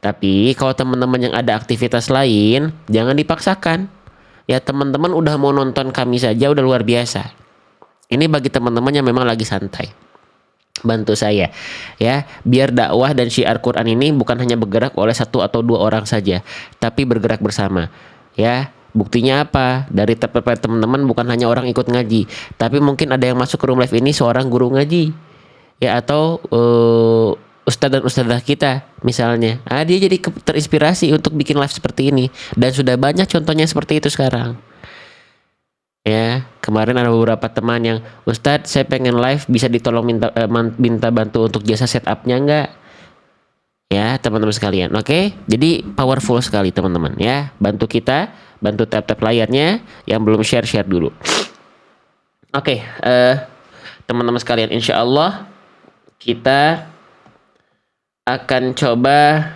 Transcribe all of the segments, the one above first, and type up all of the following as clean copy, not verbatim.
Tapi kalau teman-teman yang ada aktivitas lain, jangan dipaksakan. Ya teman-teman udah mau nonton kami saja udah luar biasa. Ini bagi teman-teman yang memang lagi santai. Bantu saya ya, biar dakwah dan syiar Quran ini bukan hanya bergerak oleh satu atau dua orang saja, tapi bergerak bersama. Ya, buktinya apa? Dari teman-teman bukan hanya orang ikut ngaji, tapi mungkin ada yang masuk ke room live ini seorang guru ngaji. Ya atau ustadz dan ustadzah kita misalnya, dia jadi terinspirasi untuk bikin live seperti ini dan sudah banyak contohnya seperti itu sekarang. Ya, kemarin ada beberapa teman yang, Ustadz saya pengen live, bisa ditolong minta bantu untuk jasa setupnya enggak? Ya teman-teman sekalian, oke? Jadi powerful sekali teman-teman ya, bantu kita, bantu tap-tap layarnya, yang belum share dulu. Oke, teman-teman sekalian, insya Allah kita akan coba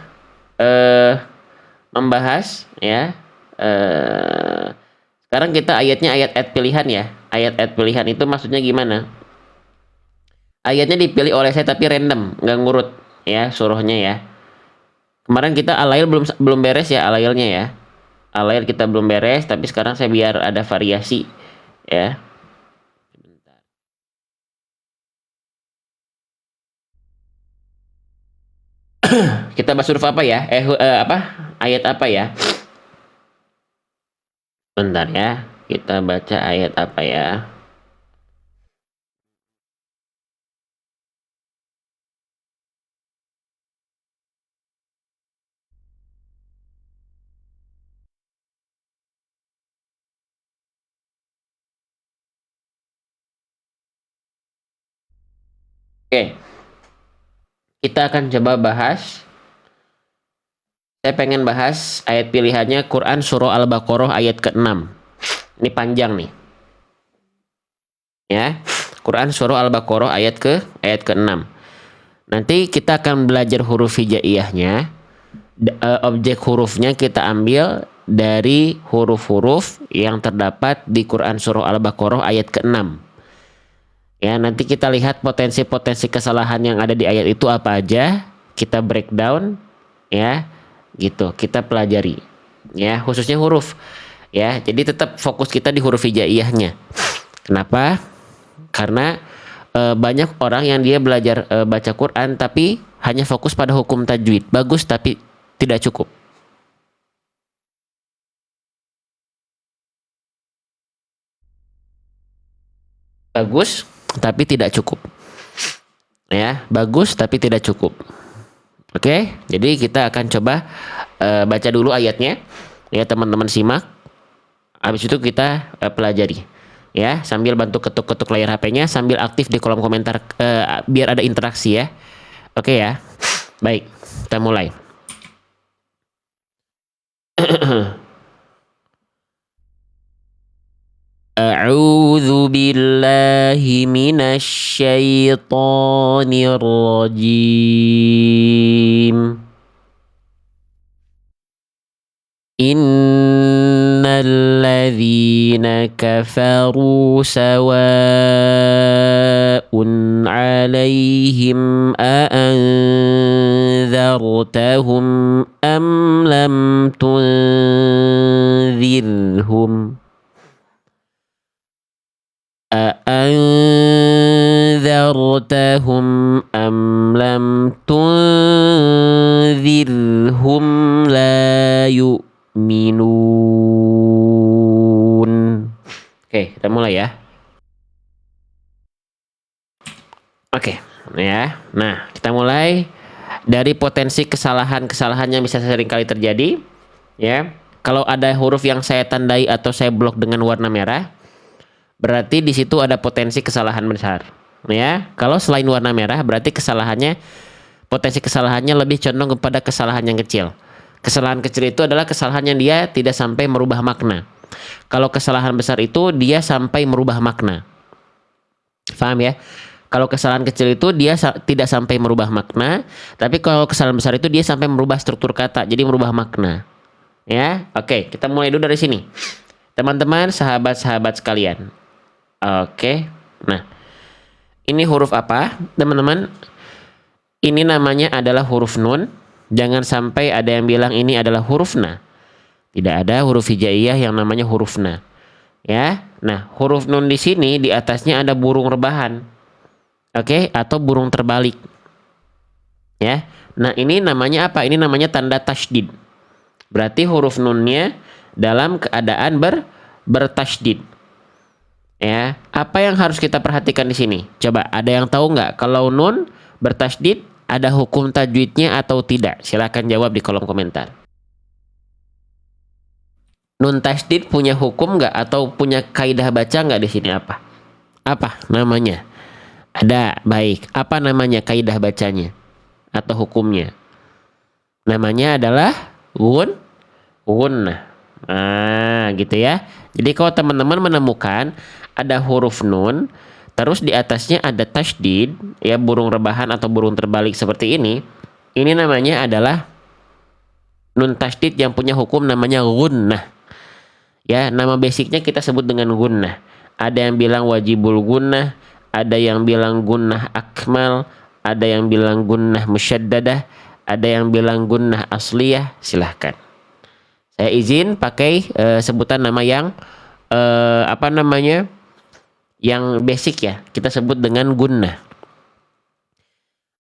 membahas ya. Sekarang kita ayatnya ayat pilihan ya. Ayat pilihan itu maksudnya gimana? Ayatnya dipilih oleh saya tapi random, nggak ngurut ya surahnya ya. Kemarin kita alail belum beres ya, alailnya ya. Alail kita belum beres, tapi sekarang saya biar ada variasi ya. Kita bahas huruf apa ya? Ayat apa ya? Bentar ya, kita baca ayat apa ya? Oke, kita akan coba bahas. Saya pengen bahas ayat pilihannya Quran Surah Al-Baqarah ayat ke-6. Ini panjang nih. Ya, Quran Surah Al-Baqarah ayat ke-6. Nanti kita akan belajar huruf hijaiyahnya. Objek hurufnya kita ambil dari huruf-huruf yang terdapat di Quran Surah Al-Baqarah ayat ke-6. Ya, nanti kita lihat potensi-potensi kesalahan yang ada di ayat itu apa aja, kita breakdown ya. Gitu, kita pelajari. Ya, khususnya huruf. Ya, jadi tetap fokus kita di huruf hijaiyahnya. Kenapa? Karena banyak orang yang dia belajar baca Quran tapi hanya fokus pada hukum tajwid. Bagus tapi tidak cukup. Bagus tapi tidak cukup. Ya, bagus tapi tidak cukup. Oke, jadi kita akan coba baca dulu ayatnya. Ya, teman-teman simak. Habis itu kita pelajari. Ya, sambil bantu ketuk-ketuk layar HP-nya, sambil aktif di kolom komentar biar ada interaksi ya. Oke ya. Baik, kita mulai. A'udzu billahi minasy syaithanir rajim. Innal ladzina kafaru sawa'un 'alaihim a'anzartahum am lam tunzirhum أأنذرتهم أم لم تنذرهم لا يؤمنون. Oke, kita mulai ya. Oke, ya. Nah, kita mulai dari potensi kesalahan-kesalahan yang bisa sering kali terjadi. Ya, kalau ada huruf yang saya tandai atau saya blok dengan warna merah, berarti di situ ada potensi kesalahan besar. Ya, kalau selain warna merah, berarti potensi kesalahannya lebih condong kepada kesalahan yang kecil. Kesalahan kecil itu adalah kesalahan yang dia tidak sampai merubah makna. Kalau kesalahan besar itu dia sampai merubah makna. Paham ya? Kalau kesalahan kecil itu dia tidak sampai merubah makna, tapi kalau kesalahan besar itu dia sampai merubah struktur kata, jadi merubah makna. Ya, oke, kita mulai dulu dari sini. Teman-teman, sahabat-sahabat sekalian. Oke, nah ini huruf apa teman-teman? Ini namanya adalah huruf nun Jangan sampai ada yang bilang ini adalah huruf na. Tidak ada huruf hijaiyah yang namanya huruf na. Ya. Nah, huruf nun di sini di atasnya ada burung rebahan. Oke, atau burung terbalik. Ya. Nah, ini namanya apa? Ini namanya tanda tasydid. Berarti huruf nunnya dalam keadaan bertasydid. Ya, apa yang harus kita perhatikan di sini? Coba, ada yang tahu nggak kalau nun bertasydid ada hukum tajwidnya atau tidak? Silakan jawab di kolom komentar. Nun tasydid punya hukum nggak atau punya kaidah baca nggak di sini apa? Apa namanya? Ada, baik. Apa namanya kaidah bacanya atau hukumnya? Namanya adalah gunnah. Nah, gitu ya. Jadi kalau teman-teman menemukan ada huruf nun, terus di atasnya ada tasydid, ya burung rebahan atau burung terbalik seperti ini namanya adalah nun tasydid yang punya hukum namanya gunnah. Ya, nama basicnya kita sebut dengan gunnah. Ada yang bilang wajibul gunnah, ada yang bilang gunnah akmal, ada yang bilang gunnah musyaddadah, ada yang bilang gunnah asliyah. Silahkan. Saya izin pakai sebutan nama yang apa namanya? Yang basic ya. Kita sebut dengan gunnah.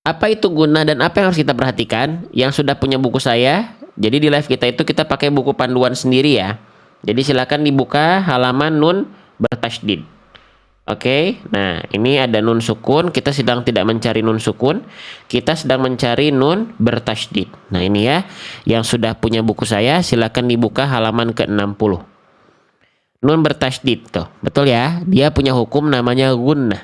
Apa itu gunnah dan apa yang harus kita perhatikan? Yang sudah punya buku saya, jadi di live kita itu kita pakai buku panduan sendiri ya. Jadi silakan dibuka halaman nun bertasydid. Oke, nah ini ada nun sukun. Kita sedang tidak mencari nun sukun, kita sedang mencari nun bertasydid. Nah ini ya, yang sudah punya buku saya silakan dibuka halaman ke-60. Nun bertasydid tuh, betul ya? Dia punya hukum namanya gunnah.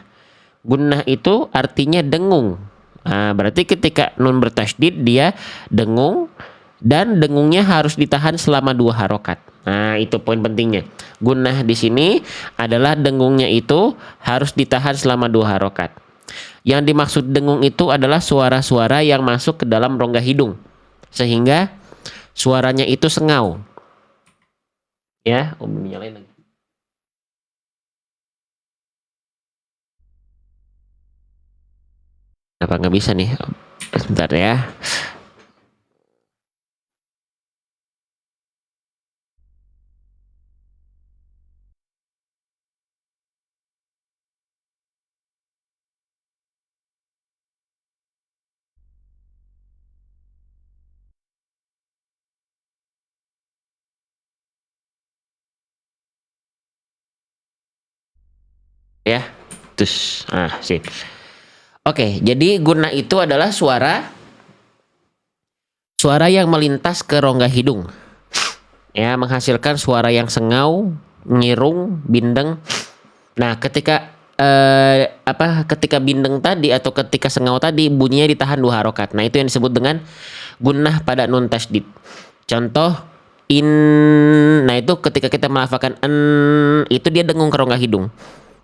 Gunnah itu artinya dengung. Nah, berarti ketika nun bertasydid dia dengung dan dengungnya harus ditahan selama 2 harokat. Nah, itu poin pentingnya. Gunnah di sini adalah dengungnya itu harus ditahan selama 2 harokat. Yang dimaksud dengung itu adalah suara-suara yang masuk ke dalam rongga hidung, sehingga suaranya itu sengau. Ya, nyalain lagi. Apa nggak bisa nih? Sebentar ya. Ya, terus, sip. Oke, jadi gunnah itu adalah suara yang melintas ke rongga hidung, ya, menghasilkan suara yang sengau, ngirung, bindeng. Nah, ketika ketika bindeng tadi atau ketika sengau tadi bunyinya ditahan 2 harokat. Nah, itu yang disebut dengan gunnah pada nun tasydid. Contoh in, nah itu ketika kita melafalkan en, itu dia dengung ke rongga hidung.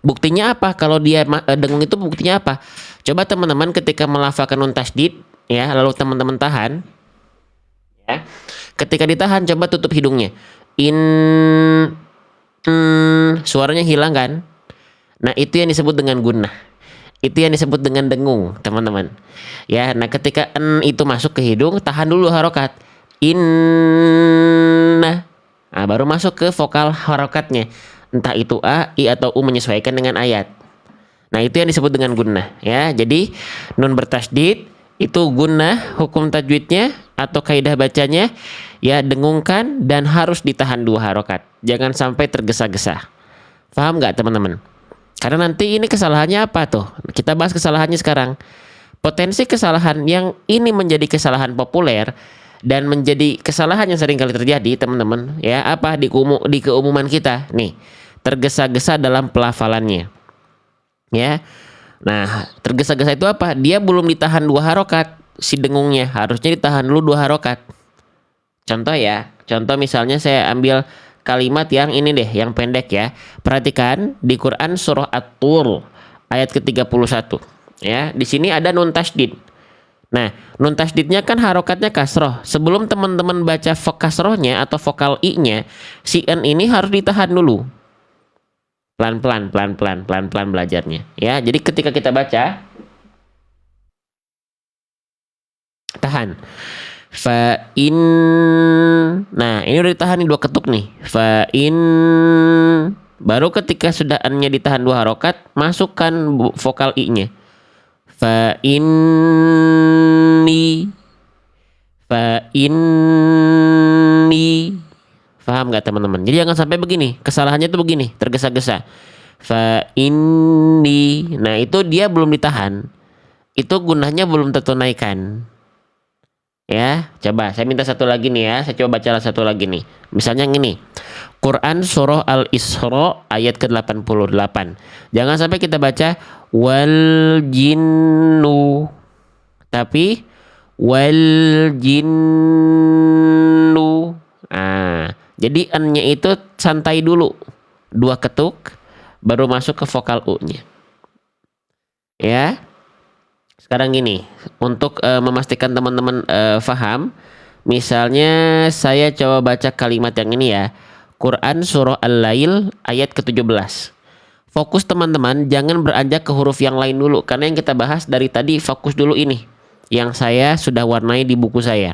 Buktinya apa? Kalau dia dengung itu buktinya apa? Coba teman-teman ketika melafalkan nun tasydid, ya, lalu teman-teman tahan, ya. Ketika ditahan, coba tutup hidungnya. In, suaranya hilang kan? Nah, itu yang disebut dengan gunnah. Itu yang disebut dengan dengung, teman-teman. Ya, nah ketika en itu masuk ke hidung, tahan dulu harokat. Inna. Nah, baru masuk ke vokal harokatnya. Entah itu A, I, atau U menyesuaikan dengan ayat. Nah, itu yang disebut dengan gunnah. Ya, jadi nun bertasydid itu gunnah, hukum tajwidnya atau kaidah bacanya ya dengungkan dan harus ditahan 2 harokat. Jangan sampai tergesa-gesa. Paham nggak teman-teman? Karena nanti ini kesalahannya apa tuh? Kita bahas kesalahannya sekarang. Potensi kesalahan yang ini menjadi kesalahan populer dan menjadi kesalahan yang sering kali terjadi, teman-teman. Ya, apa di keumuman kita? Nih, tergesa-gesa dalam pelafalannya. Ya. Nah, tergesa-gesa itu apa? Dia belum ditahan 2 harokat si dengungnya. Harusnya ditahan dulu 2 harokat. Contoh ya. Contoh misalnya saya ambil kalimat yang ini deh, yang pendek ya. Perhatikan di Quran surah At-Tur ayat ke-31. Ya, di sini ada nun tasydid. Nah, nun tasydidnya kan harokatnya kasroh. Sebelum teman-teman baca kasrohnya atau vokal i-nya, si n ini harus ditahan dulu. Pelan-pelan belajarnya. Ya, jadi ketika kita baca, tahan. Fa in. Nah, ini udah ditahan nih 2 ketuk nih. Fa in. Baru ketika sudah an-nya ditahan 2 harokat, masukkan vokal i-nya. Fa inni. Fa inni. Paham nggak teman-teman? Jadi jangan sampai begini. Kesalahannya tuh begini, tergesa-gesa. Fa inni. Nah, itu dia belum ditahan. Itu gunahnya belum tertunaikan. Ya, coba saya minta satu lagi nih ya. Saya coba baca satu lagi nih. Misalnya gini. Quran surah Al-Isra ayat ke-88. Jangan sampai kita baca wal jinnu. Tapi wal jinnu. Ah, jadi n-nya itu santai dulu. 2 ketuk baru masuk ke vokal u-nya. Ya. Sekarang gini, untuk memastikan teman-teman paham, misalnya saya coba baca kalimat yang ini ya. Quran surah Al-Lail ayat ke-17. Fokus teman-teman, jangan beranjak ke huruf yang lain dulu, karena yang kita bahas dari tadi fokus dulu ini yang saya sudah warnai di buku saya.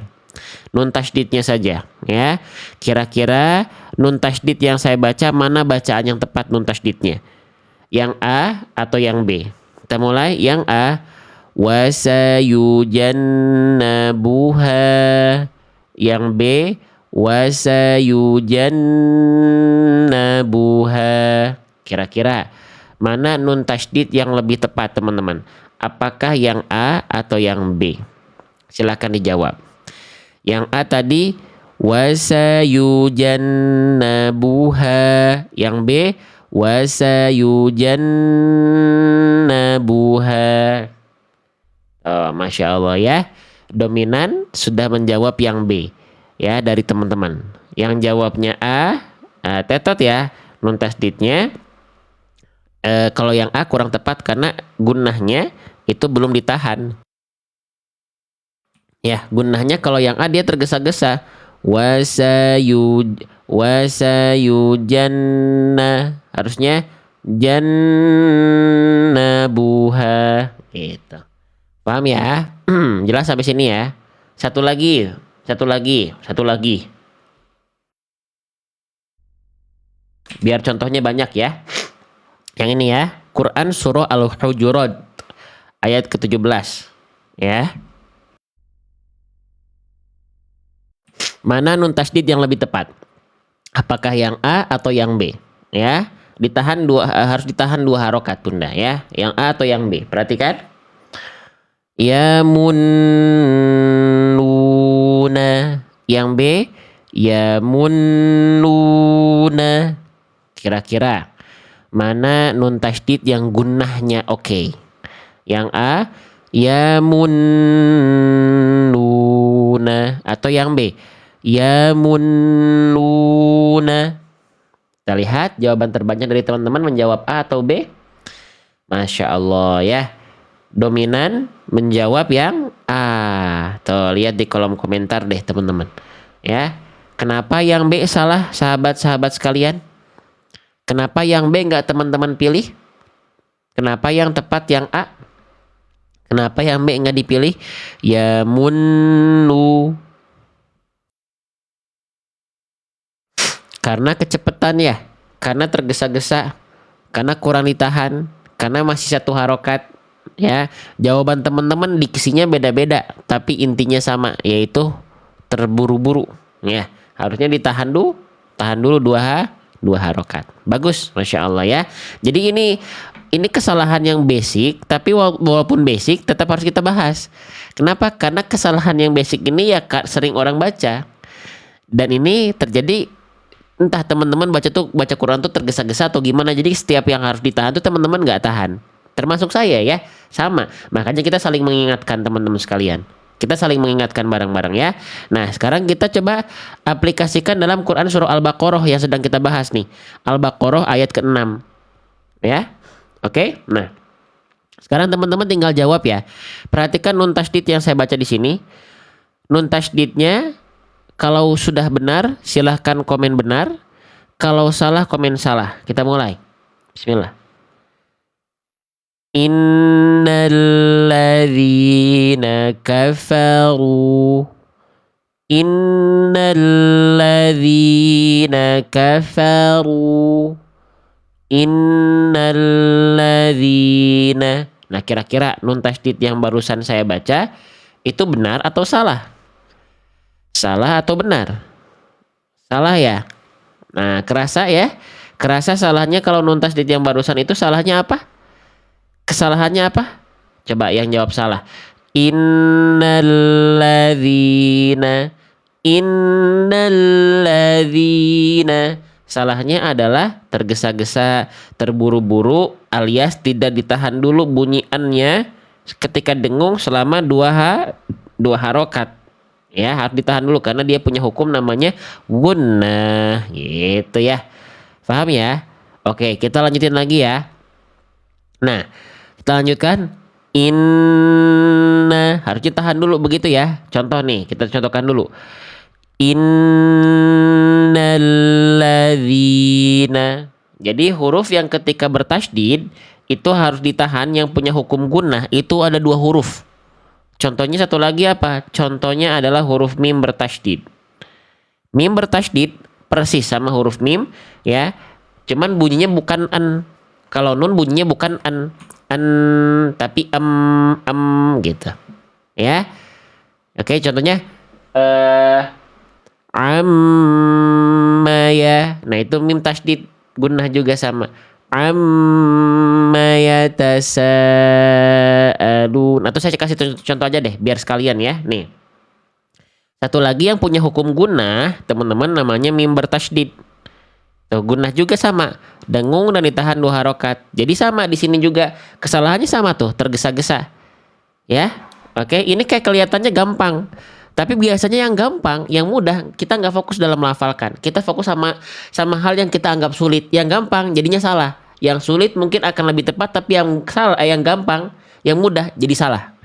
Nun tasydidnya saja ya. Kira-kira nun tasydid yang saya baca mana bacaan yang tepat nun tasydidnya? Yang A atau yang B? Kita mulai yang A. Wasayujannabuha. Yang B. Wasayujannabuha. Kira-kira mana nun tasydid yang lebih tepat teman-teman? Apakah yang A atau yang B? Silakan dijawab. Yang A tadi wasayujannabuha. Yang B wasayujannabuha. Oh, Masya Allah ya. Dominan sudah menjawab yang B ya dari teman-teman. Yang jawabnya A, tetot ya nun tasdidnya. Kalau yang A kurang tepat karena gunahnya itu belum ditahan. Ya, gunahnya kalau yang A dia tergesa-gesa. Wasayujanna. Harusnya jannabuha gitu. Paham ya? Jelas sampai sini ya. Satu lagi. Biar contohnya banyak ya. Yang ini ya. Quran surah Al-Hujurat ayat ke-17 ya. Mana nun tasydid yang lebih tepat? Apakah yang A atau yang B? Ya, harus ditahan 2 harokat tunda ya. Yang A atau yang B? Perhatikan. Ya munnuna. Yang B ya munnuna. Kira-kira mana nun tasydid yang gunahnya oke? Yang A ya munnuna atau yang B ya munnuna. Kita lihat jawaban terbanyak dari teman-teman menjawab A atau B. Masya Allah ya. Dominan menjawab yang A. Tuh, lihat di kolom komentar deh teman-teman. Ya. Kenapa yang B salah sahabat-sahabat sekalian? Kenapa yang B nggak teman-teman pilih? Kenapa yang tepat yang A? Kenapa yang B nggak dipilih? Ya munnu. Karena kecepatan ya. Karena tergesa-gesa. Karena kurang ditahan. Karena masih 1 harokat. Ya, jawaban teman-teman diksinya beda-beda, tapi intinya sama, yaitu terburu-buru. Ya, harusnya tahan dulu 2 harokat. Bagus, Masya Allah ya. Jadi ini kesalahan yang basic, tapi walaupun basic tetap harus kita bahas. Kenapa? Karena kesalahan yang basic ini ya sering orang baca. Dan ini terjadi entah teman-teman baca Quran tuh tergesa-gesa atau gimana. Jadi setiap yang harus ditahan tuh teman-teman nggak tahan. Termasuk saya ya, sama. Makanya kita saling mengingatkan teman-teman sekalian. Kita saling mengingatkan bareng-bareng ya. Nah, sekarang kita coba aplikasikan dalam Quran surah Al-Baqarah yang sedang kita bahas nih. Al-Baqarah ayat ke-6. Ya. Oke? Nah, sekarang teman-teman tinggal jawab ya. Perhatikan nun tasydid yang saya baca di sini. Nun tasydidnya kalau sudah benar silahkan komen benar. Kalau salah komen salah. Kita mulai. Bismillah. Innalladzina kafaru. Innalladzina kafaru. Innalladzina. Nah, kira-kira nun tasydid yang barusan saya baca itu benar atau salah? Salah atau benar? Salah ya? Nah, kerasa ya? Kerasa salahnya kalau nun tasydid yang barusan itu salahnya apa? Kesalahannya apa? Coba yang jawab salah. Innalladzina. Innalladzina. Salahnya adalah tergesa-gesa, terburu-buru, alias tidak ditahan dulu bunyiannya ketika dengung selama dua harokat. Ya, harus ditahan dulu karena dia punya hukum namanya gunnah, gitu ya. Paham ya? Oke, kita lanjutin lagi ya. Nah, kita lanjutkan. Inna, harus ditahan dulu begitu ya. Contoh nih, kita contohkan dulu. Innalladzina. Jadi huruf yang ketika bertasydid itu harus ditahan, yang punya hukum gunnah itu ada dua huruf. Contohnya satu lagi apa? Contohnya adalah huruf mim bertasydid. Mim bertasydid persis sama huruf mim ya. Cuman bunyinya bukan an. Kalau nun bunyinya bukan an tapi gitu. Ya. Oke, contohnya amma ya. Nah, itu mim tasydid gunnah juga sama. Amma yatasaalun. Atau saya kasih contoh aja deh biar sekalian ya. Nih. Satu lagi yang punya hukum gunnah, teman-teman, namanya mim bertasydid. Tuh, gunnah juga sama, dengung dan ditahan dua harokat. Jadi sama di sini juga kesalahannya sama tuh, tergesa-gesa. Ya, oke, ini kayak kelihatannya gampang, tapi biasanya yang gampang, yang mudah kita nggak fokus dalam melafalkan. Kita fokus sama hal yang kita anggap sulit, yang gampang jadinya salah. Yang sulit mungkin akan lebih tepat, tapi yang salah, yang gampang, yang mudah jadi salah.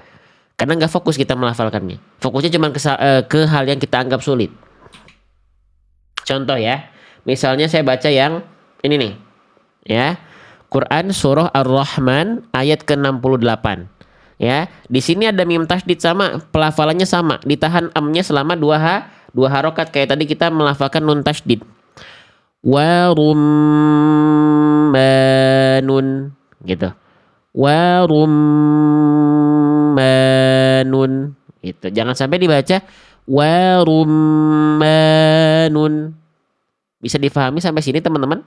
Karena nggak fokus kita melafalkannya. Fokusnya cuma ke hal yang kita anggap sulit. Contoh ya. Misalnya saya baca yang ini nih. Ya. Quran surah Ar-Rahman ayat ke-68. Ya, di sini ada mim tasydid sama, pelafalannya sama, ditahan amnya selama dua harokat kayak tadi kita melafalkan nun tasydid. Wa rummanun gitu. Wa rummanun gitu. Jangan sampai dibaca wa rummanun. Bisa difahami sampai sini teman-teman?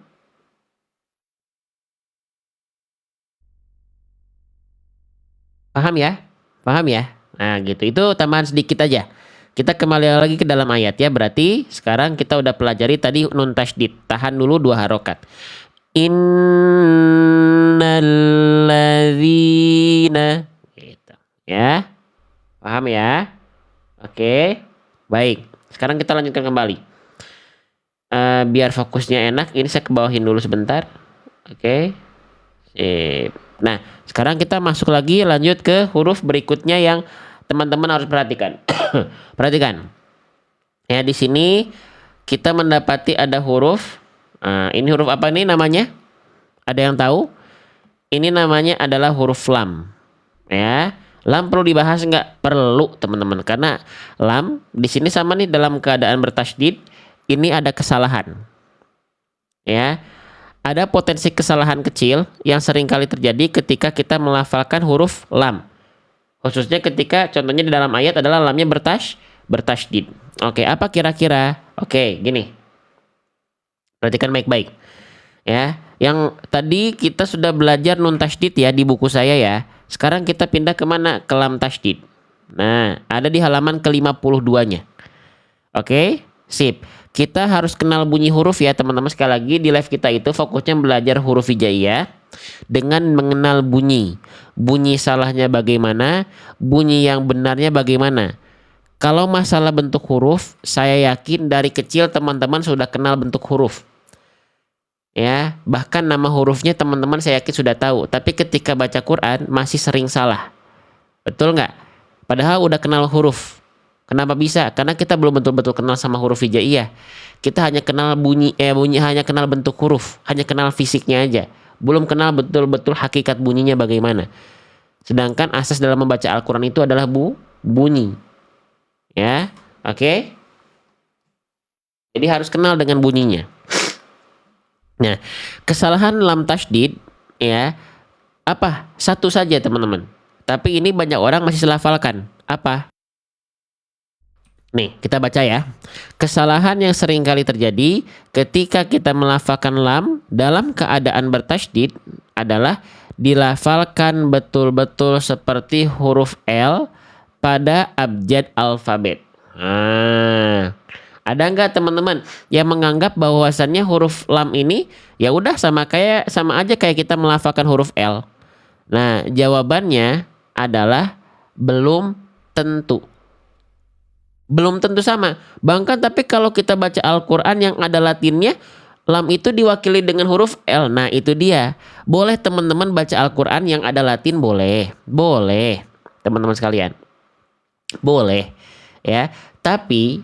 Paham ya? Paham ya? Nah gitu, itu tambahan sedikit aja. Kita kembali lagi ke dalam ayat ya. Berarti sekarang kita udah pelajari tadi nun tasydid. Tahan dulu dua harokat. Innalladzina gitu. Ya. Paham ya? Oke. Baik. Sekarang kita lanjutkan kembali. Biar fokusnya enak, ini saya kebawahin dulu sebentar. Oke. Sip. Nah, sekarang kita masuk lagi lanjut ke huruf berikutnya yang teman-teman harus perhatikan. Perhatikan. Ya, di sini kita mendapati ada huruf. Ini huruf apa nih namanya? Ada yang tahu? Ini namanya adalah huruf lam. Ya. Lam perlu dibahas nggak? Perlu, teman-teman. Karena lam di sini sama nih dalam keadaan bertasydid. Ini ada kesalahan. Ya. Ada potensi kesalahan kecil yang sering kali terjadi ketika kita melafalkan huruf lam. Khususnya ketika contohnya di dalam ayat adalah lamnya bertasydid. Oke, apa kira-kira? Oke, gini. Perhatikan baik-baik. Ya, yang tadi kita sudah belajar nun tasydid ya di buku saya ya. Sekarang kita pindah ke mana? Ke lam tasydid. Nah, ada di halaman ke-52-nya. Oke, sip. Kita harus kenal bunyi huruf ya teman-teman. Sekali lagi di live kita itu fokusnya belajar huruf hijaiyah dengan mengenal bunyi. Bunyi salahnya bagaimana, bunyi yang benarnya bagaimana. Kalau masalah bentuk huruf, saya yakin dari kecil teman-teman sudah kenal bentuk huruf. Ya, bahkan nama hurufnya teman-teman saya yakin sudah tahu. Tapi ketika baca Quran masih sering salah. Betul nggak? Padahal udah kenal huruf. Kenapa bisa? Karena kita belum betul-betul kenal sama huruf hijaiyah. Kita hanya kenal bunyi hanya kenal bentuk huruf, hanya kenal fisiknya aja. Belum kenal betul-betul hakikat bunyinya bagaimana. Sedangkan asas dalam membaca Al-Qur'an itu adalah bunyi. Ya. Oke? Jadi harus kenal dengan bunyinya. Nah, kesalahan lam tasydid ya, apa? Satu saja teman-teman. Tapi ini banyak orang masih lafalkan. Apa? Nih, kita baca ya. Kesalahan yang sering kali terjadi ketika kita melafalkan lam dalam keadaan bertasydid adalah dilafalkan betul-betul seperti huruf L pada abjad alfabet. Ada nggak teman-teman yang menganggap bahwasannya huruf lam ini ya udah sama aja kayak kita melafalkan huruf L? Nah, jawabannya adalah belum tentu. Belum tentu sama. Bahkan tapi kalau kita baca Al-Quran yang ada latinnya, lam itu diwakili dengan huruf L. Nah itu dia. Boleh teman-teman baca Al-Quran yang ada latin? Boleh. Boleh. Teman-teman sekalian. Boleh. Ya. Tapi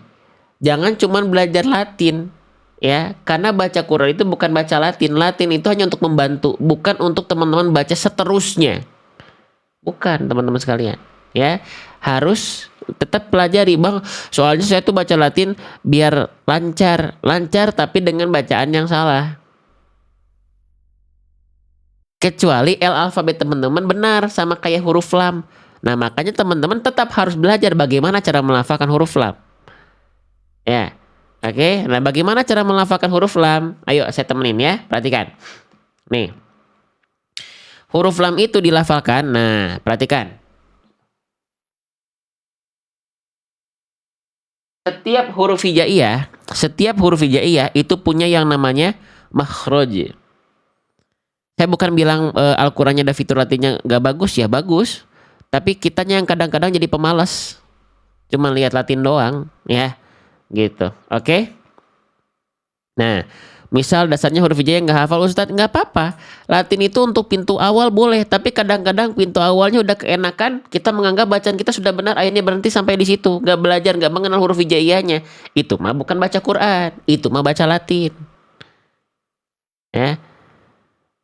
jangan cuman belajar latin. Ya. Karena baca Quran itu bukan baca latin. Latin itu hanya untuk membantu. Bukan untuk teman-teman baca seterusnya. Bukan teman-teman sekalian. Ya. Harus tetap pelajari, bang, soalnya saya tuh baca latin biar lancar tapi dengan bacaan yang salah. Kecuali L alfabet teman-teman benar sama kayak huruf lam. Nah makanya teman-teman tetap harus belajar bagaimana cara melafalkan huruf lam. Ya, oke. Nah bagaimana cara melafalkan huruf lam? Ayo saya temenin ya, perhatikan. Nih, huruf lam itu dilafalkan. Nah perhatikan. Setiap huruf hijaiyah itu punya yang namanya makhraj. Saya bukan bilang Al-Qur'annya ada fitur latinnya nggak bagus, ya bagus. Tapi kitanya yang kadang-kadang jadi pemalas. Cuma lihat latin doang, ya. Gitu. Oke? Nah, misal dasarnya huruf hijaiyah nggak hafal Ustadz, nggak apa-apa. Latin itu untuk pintu awal boleh, tapi kadang-kadang pintu awalnya udah keenakan, kita menganggap bacaan kita sudah benar, akhirnya berhenti sampai di situ, nggak belajar, nggak mengenal huruf hijaiyahnya. Itu mah bukan baca Quran, itu mah baca Latin. Ya.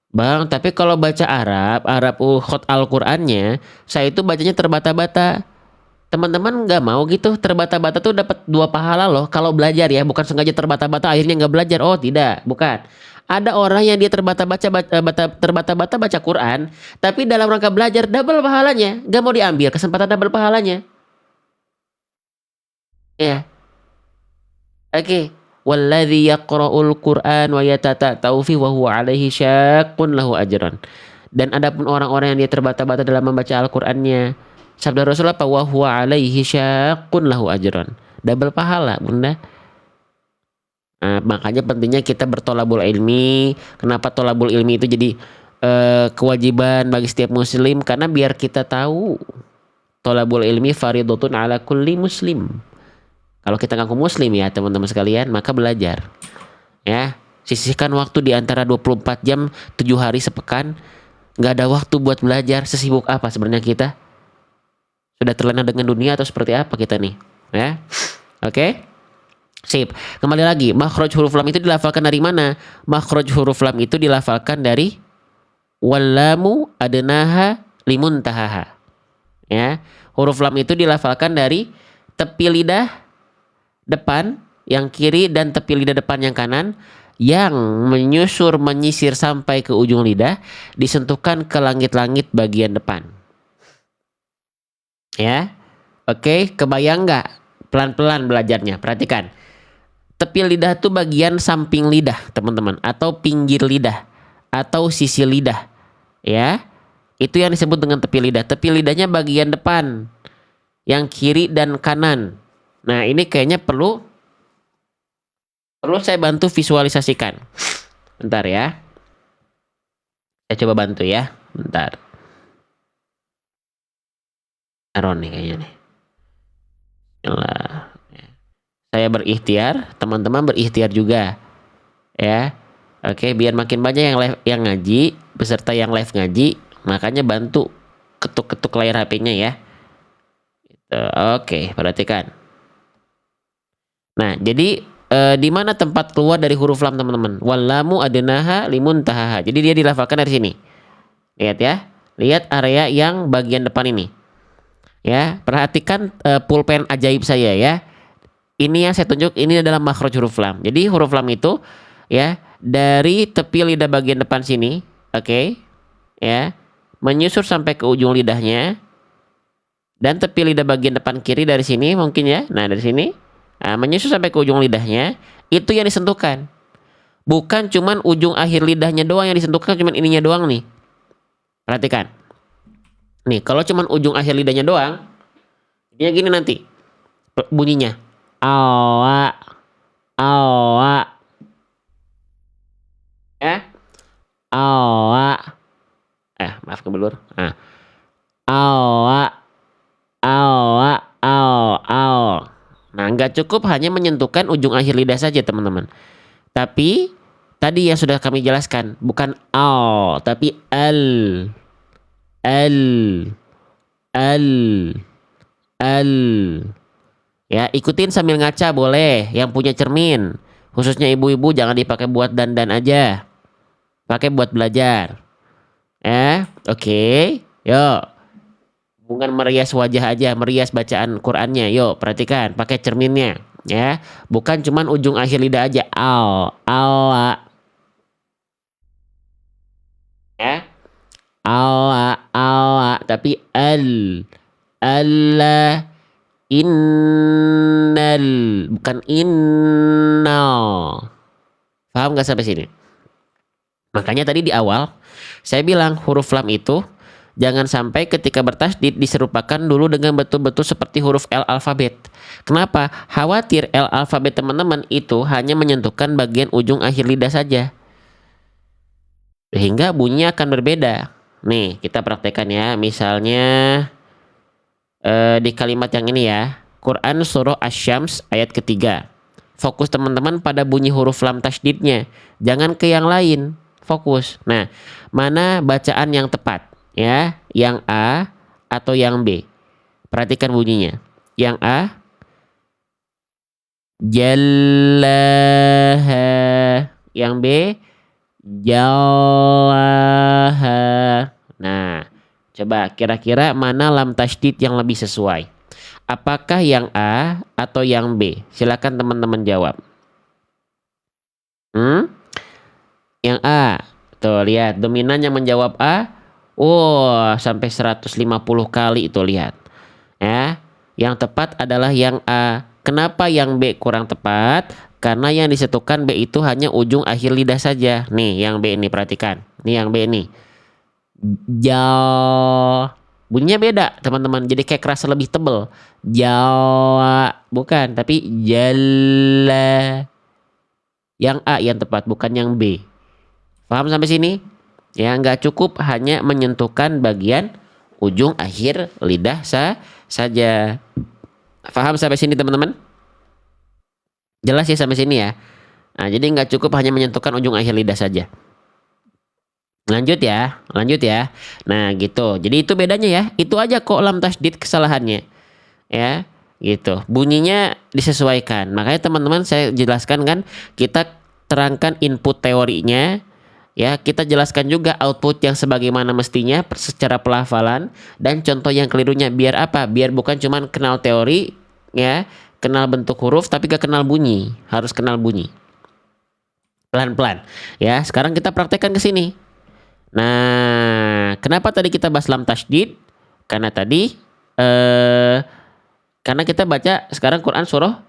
Bang, tapi kalau baca Arab khot Al-Qur'annya, saya itu bacanya terbata-bata. Teman-teman nggak mau gitu, terbata-bata tuh dapat 2 pahala loh kalau belajar ya, bukan sengaja terbata-bata akhirnya nggak belajar. Oh tidak, bukan. Ada orang yang dia terbata-bata baca Quran, tapi dalam rangka belajar double pahalanya, nggak mau diambil kesempatan double pahalanya. Ya, oke. Walladzi yaqra'ul Qur'an wa yatata'u fi wa huwa 'alaihi syaqqun lahu ajran. Dan adapun orang-orang yang dia terbata-bata dalam membaca Al-Qur'annya, sabda Rasulullah apa? Wa huwa 'alaihi syaqqun lahu ajran. Double pahala, Bunda. Nah, makanya pentingnya kita bertolabul ilmi. Kenapa tolabul ilmi itu jadi kewajiban bagi setiap muslim? Karena biar kita tahu tolabul ilmi fardhotun ala kulli muslim. Kalau kita ngaku muslim ya teman-teman sekalian, maka belajar. Ya, sisihkan waktu di antara 24 jam 7 hari sepekan. Nggak ada waktu buat belajar. Sesibuk apa sebenarnya kita? Sudah terlena dengan dunia atau seperti apa kita nih? Ya, oke. Sip. Kembali lagi, makhraj huruf lam itu dilafalkan dari mana? Makhraj huruf lam itu dilafalkan dari wallamu adnaha limuntahaha. Ya, huruf lam itu dilafalkan dari tepi lidah depan yang kiri dan tepi lidah depan yang kanan yang menyisir sampai ke ujung lidah, disentuhkan ke langit-langit bagian depan. Ya, oke, kebayang nggak? Pelan-pelan belajarnya. Perhatikan. Tepi lidah itu bagian samping lidah, teman-teman, atau pinggir lidah, atau sisi lidah. Ya, itu yang disebut dengan tepi lidah. Tepi lidahnya bagian depan, yang kiri dan kanan. Nah, ini kayaknya perlu saya bantu visualisasikan. Bentar ya. Saya coba bantu ya. Bentar. Taruh nih kayaknya nih. Saya berikhtiar, teman-teman berikhtiar juga. Ya. Oke, biar makin banyak yang ngaji, beserta yang live ngaji, makanya bantu ketuk-ketuk layar HP-nya ya. Oke, perhatikan. Nah, jadi di mana tempat keluar dari huruf lam teman-teman? Wallamu adnaha limuntahaha. Jadi dia dilafalkan dari sini. Lihat ya. Lihat area yang bagian depan ini. Ya, perhatikan pulpen ajaib saya ya. Ini yang saya tunjuk ini adalah makhraj huruf lam. Jadi huruf lam itu ya dari tepi lidah bagian depan sini, oke, ya, menyusur sampai ke ujung lidahnya dan tepi lidah bagian depan kiri dari sini mungkin ya. Nah, dari sini menyusur sampai ke ujung lidahnya itu yang disentuhkan. Bukan cuman ujung akhir lidahnya doang yang disentuhkan, cuman ininya doang nih. Perhatikan. Nih, kalau cuman ujung akhir lidahnya doang, dia gini nanti bunyinya. Awa, awa, ya, awa. Maaf kebelur. Awa, awa, aw. Nah, nggak cukup hanya menyentuhkan ujung akhir lidah saja, teman-teman. Tapi tadi yang sudah kami jelaskan, bukan aw, tapi al, al, al, al. Ya, ikutin sambil ngaca boleh. Yang punya cermin, khususnya ibu-ibu jangan dipakai buat dandan aja. Pakai buat belajar. Oke. Yuk. Bukan merias wajah aja, merias bacaan Qur'annya. Yuk, perhatikan, pakai cerminnya, ya. Bukan cuman ujung akhir lidah aja. Awa. Ya. Awa, tapi Allah. Innal, bukan innal. Paham gak sampai sini? Makanya tadi di awal saya bilang huruf lam itu jangan sampai ketika bertasydid diserupakan dulu dengan betul-betul seperti huruf L alfabet. Kenapa? Khawatir L alfabet teman-teman itu hanya menyentuhkan bagian ujung akhir lidah saja, sehingga bunyinya akan berbeda. Nih, kita praktekkan ya. Misalnya di kalimat yang ini ya, Quran surah Asy-Syams ayat ketiga. Fokus teman-teman pada bunyi huruf lam tasydidnya, jangan ke yang lain. Fokus. Nah, mana bacaan yang tepat ya? Yang A atau yang B? Perhatikan bunyinya. Yang A, jallaha. Yang B, jallaha. Nah, coba kira-kira mana lam tasydid yang lebih sesuai? Apakah yang A atau yang B? Silakan teman-teman jawab. Yang A. Tuh, lihat. Dominan yang menjawab A. Sampai 150 kali itu, lihat. Ya. Yang tepat adalah yang A. Kenapa yang B kurang tepat? Karena yang disatukan B itu hanya ujung akhir lidah saja. Nih, yang B ini perhatikan. Nih yang B ini. Bunyinya beda, teman-teman. Jadi kayak kerasa lebih tebel. Jawa, bukan, tapi jalla. Yang A yang tepat, bukan yang B. Paham sampai sini? Ya, nggak cukup hanya menyentuhkan bagian ujung akhir lidah saja. Paham sampai sini, teman-teman? Jelas ya sampai sini ya? Nah, jadi nggak cukup hanya menyentuhkan ujung akhir lidah saja. Lanjut ya. Nah, gitu. Jadi itu bedanya ya. Itu aja kok lam tasydid kesalahannya. Ya, gitu. Bunyinya disesuaikan. Makanya teman-teman saya jelaskan kan, kita terangkan input teorinya, ya, kita jelaskan juga output yang sebagaimana mestinya secara pelafalan dan contoh yang kelirunya. Biar apa? Biar bukan cuman kenal teori, ya, kenal bentuk huruf tapi gak kenal bunyi. Harus kenal bunyi. Pelan-pelan. Ya, sekarang kita praktekkan ke sini. Nah, kenapa tadi kita bahas lam tasydid? Karena tadi karena kita baca sekarang Quran surah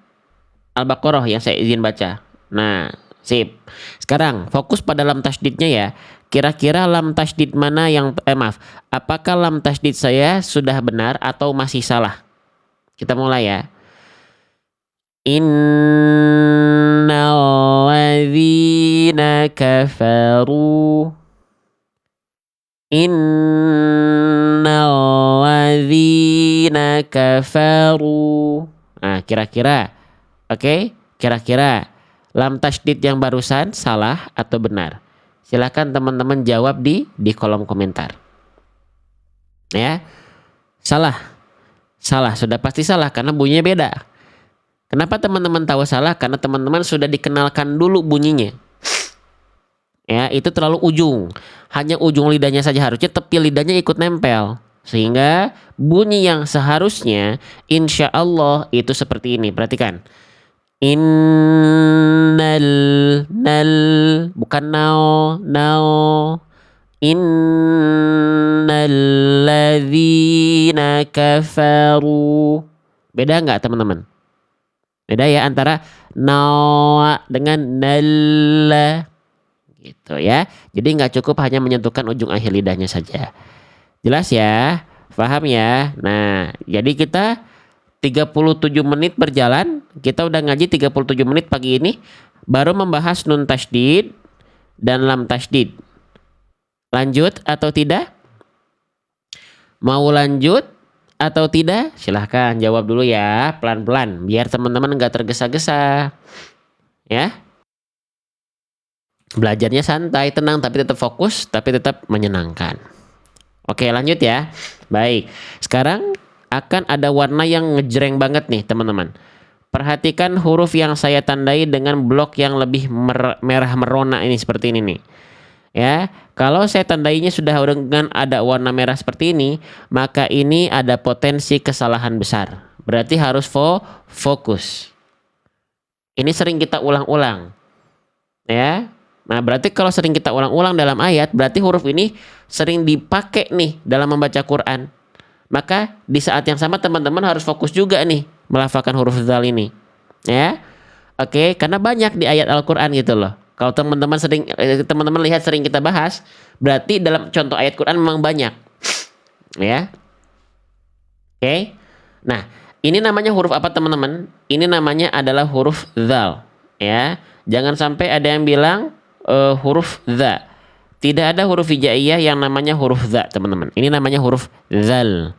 Al-Baqarah yang saya izin baca. Nah, sip. Sekarang fokus pada lam tasydidnya ya. Kira-kira lam tasydid mana yang apakah lam tasydid saya sudah benar atau masih salah? Kita mulai ya. Innal ladzina kafaru, innal ladzina kafaru. Nah, kira-kira, oke? Kira-kira lam tasydid yang barusan salah atau benar? Silakan teman-teman jawab di kolom komentar. Ya, salah, sudah pasti salah karena bunyinya beda. Kenapa teman-teman tahu salah? Karena teman-teman sudah dikenalkan dulu bunyinya. Ya, itu terlalu ujung. Hanya ujung lidahnya saja, harusnya tepi lidahnya ikut nempel. Sehingga bunyi yang seharusnya insya Allah itu seperti ini. Perhatikan. Innal nal bukan nao. Innal ladzina kafaru. Beda nggak teman-teman? Beda ya antara nawa dengan nalla gitu ya. Jadi nggak cukup hanya menyentuhkan ujung akhir lidahnya saja. Jelas ya? Paham ya? Nah, jadi kita 37 menit berjalan, kita udah ngaji 37 menit pagi ini, baru membahas nun tasydid dan lam tasydid. Lanjut atau tidak? Mau lanjut atau tidak? Silahkan jawab dulu ya, pelan-pelan, biar teman-teman nggak tergesa-gesa. Ya, belajarnya santai, tenang, tapi tetap fokus, tapi tetap menyenangkan. Oke, lanjut ya. Baik, sekarang akan ada warna yang ngejreng banget nih teman-teman. Perhatikan huruf yang saya tandai dengan blok yang lebih merah merona ini seperti ini nih. Ya, kalau saya tandainya sudah dengan ada warna merah seperti ini, maka ini ada potensi kesalahan besar. Berarti harus fokus. Ini sering kita ulang-ulang. Ya. Nah, berarti kalau sering kita ulang-ulang dalam ayat, berarti huruf ini sering dipakai nih dalam membaca Quran. Maka di saat yang sama teman-teman harus fokus juga nih melafalkan huruf dzal ini. Ya. Oke, karena banyak di ayat Al-Qur'an gitu loh. Kalau teman-teman lihat sering kita bahas, berarti dalam contoh ayat Quran memang banyak. Ya. Oke. Nah, ini namanya huruf apa teman-teman? Ini namanya adalah huruf dzal, ya. Jangan sampai ada yang bilang huruf dza. Tidak ada huruf hijaiyah yang namanya huruf dza, teman-teman. Ini namanya huruf dzal.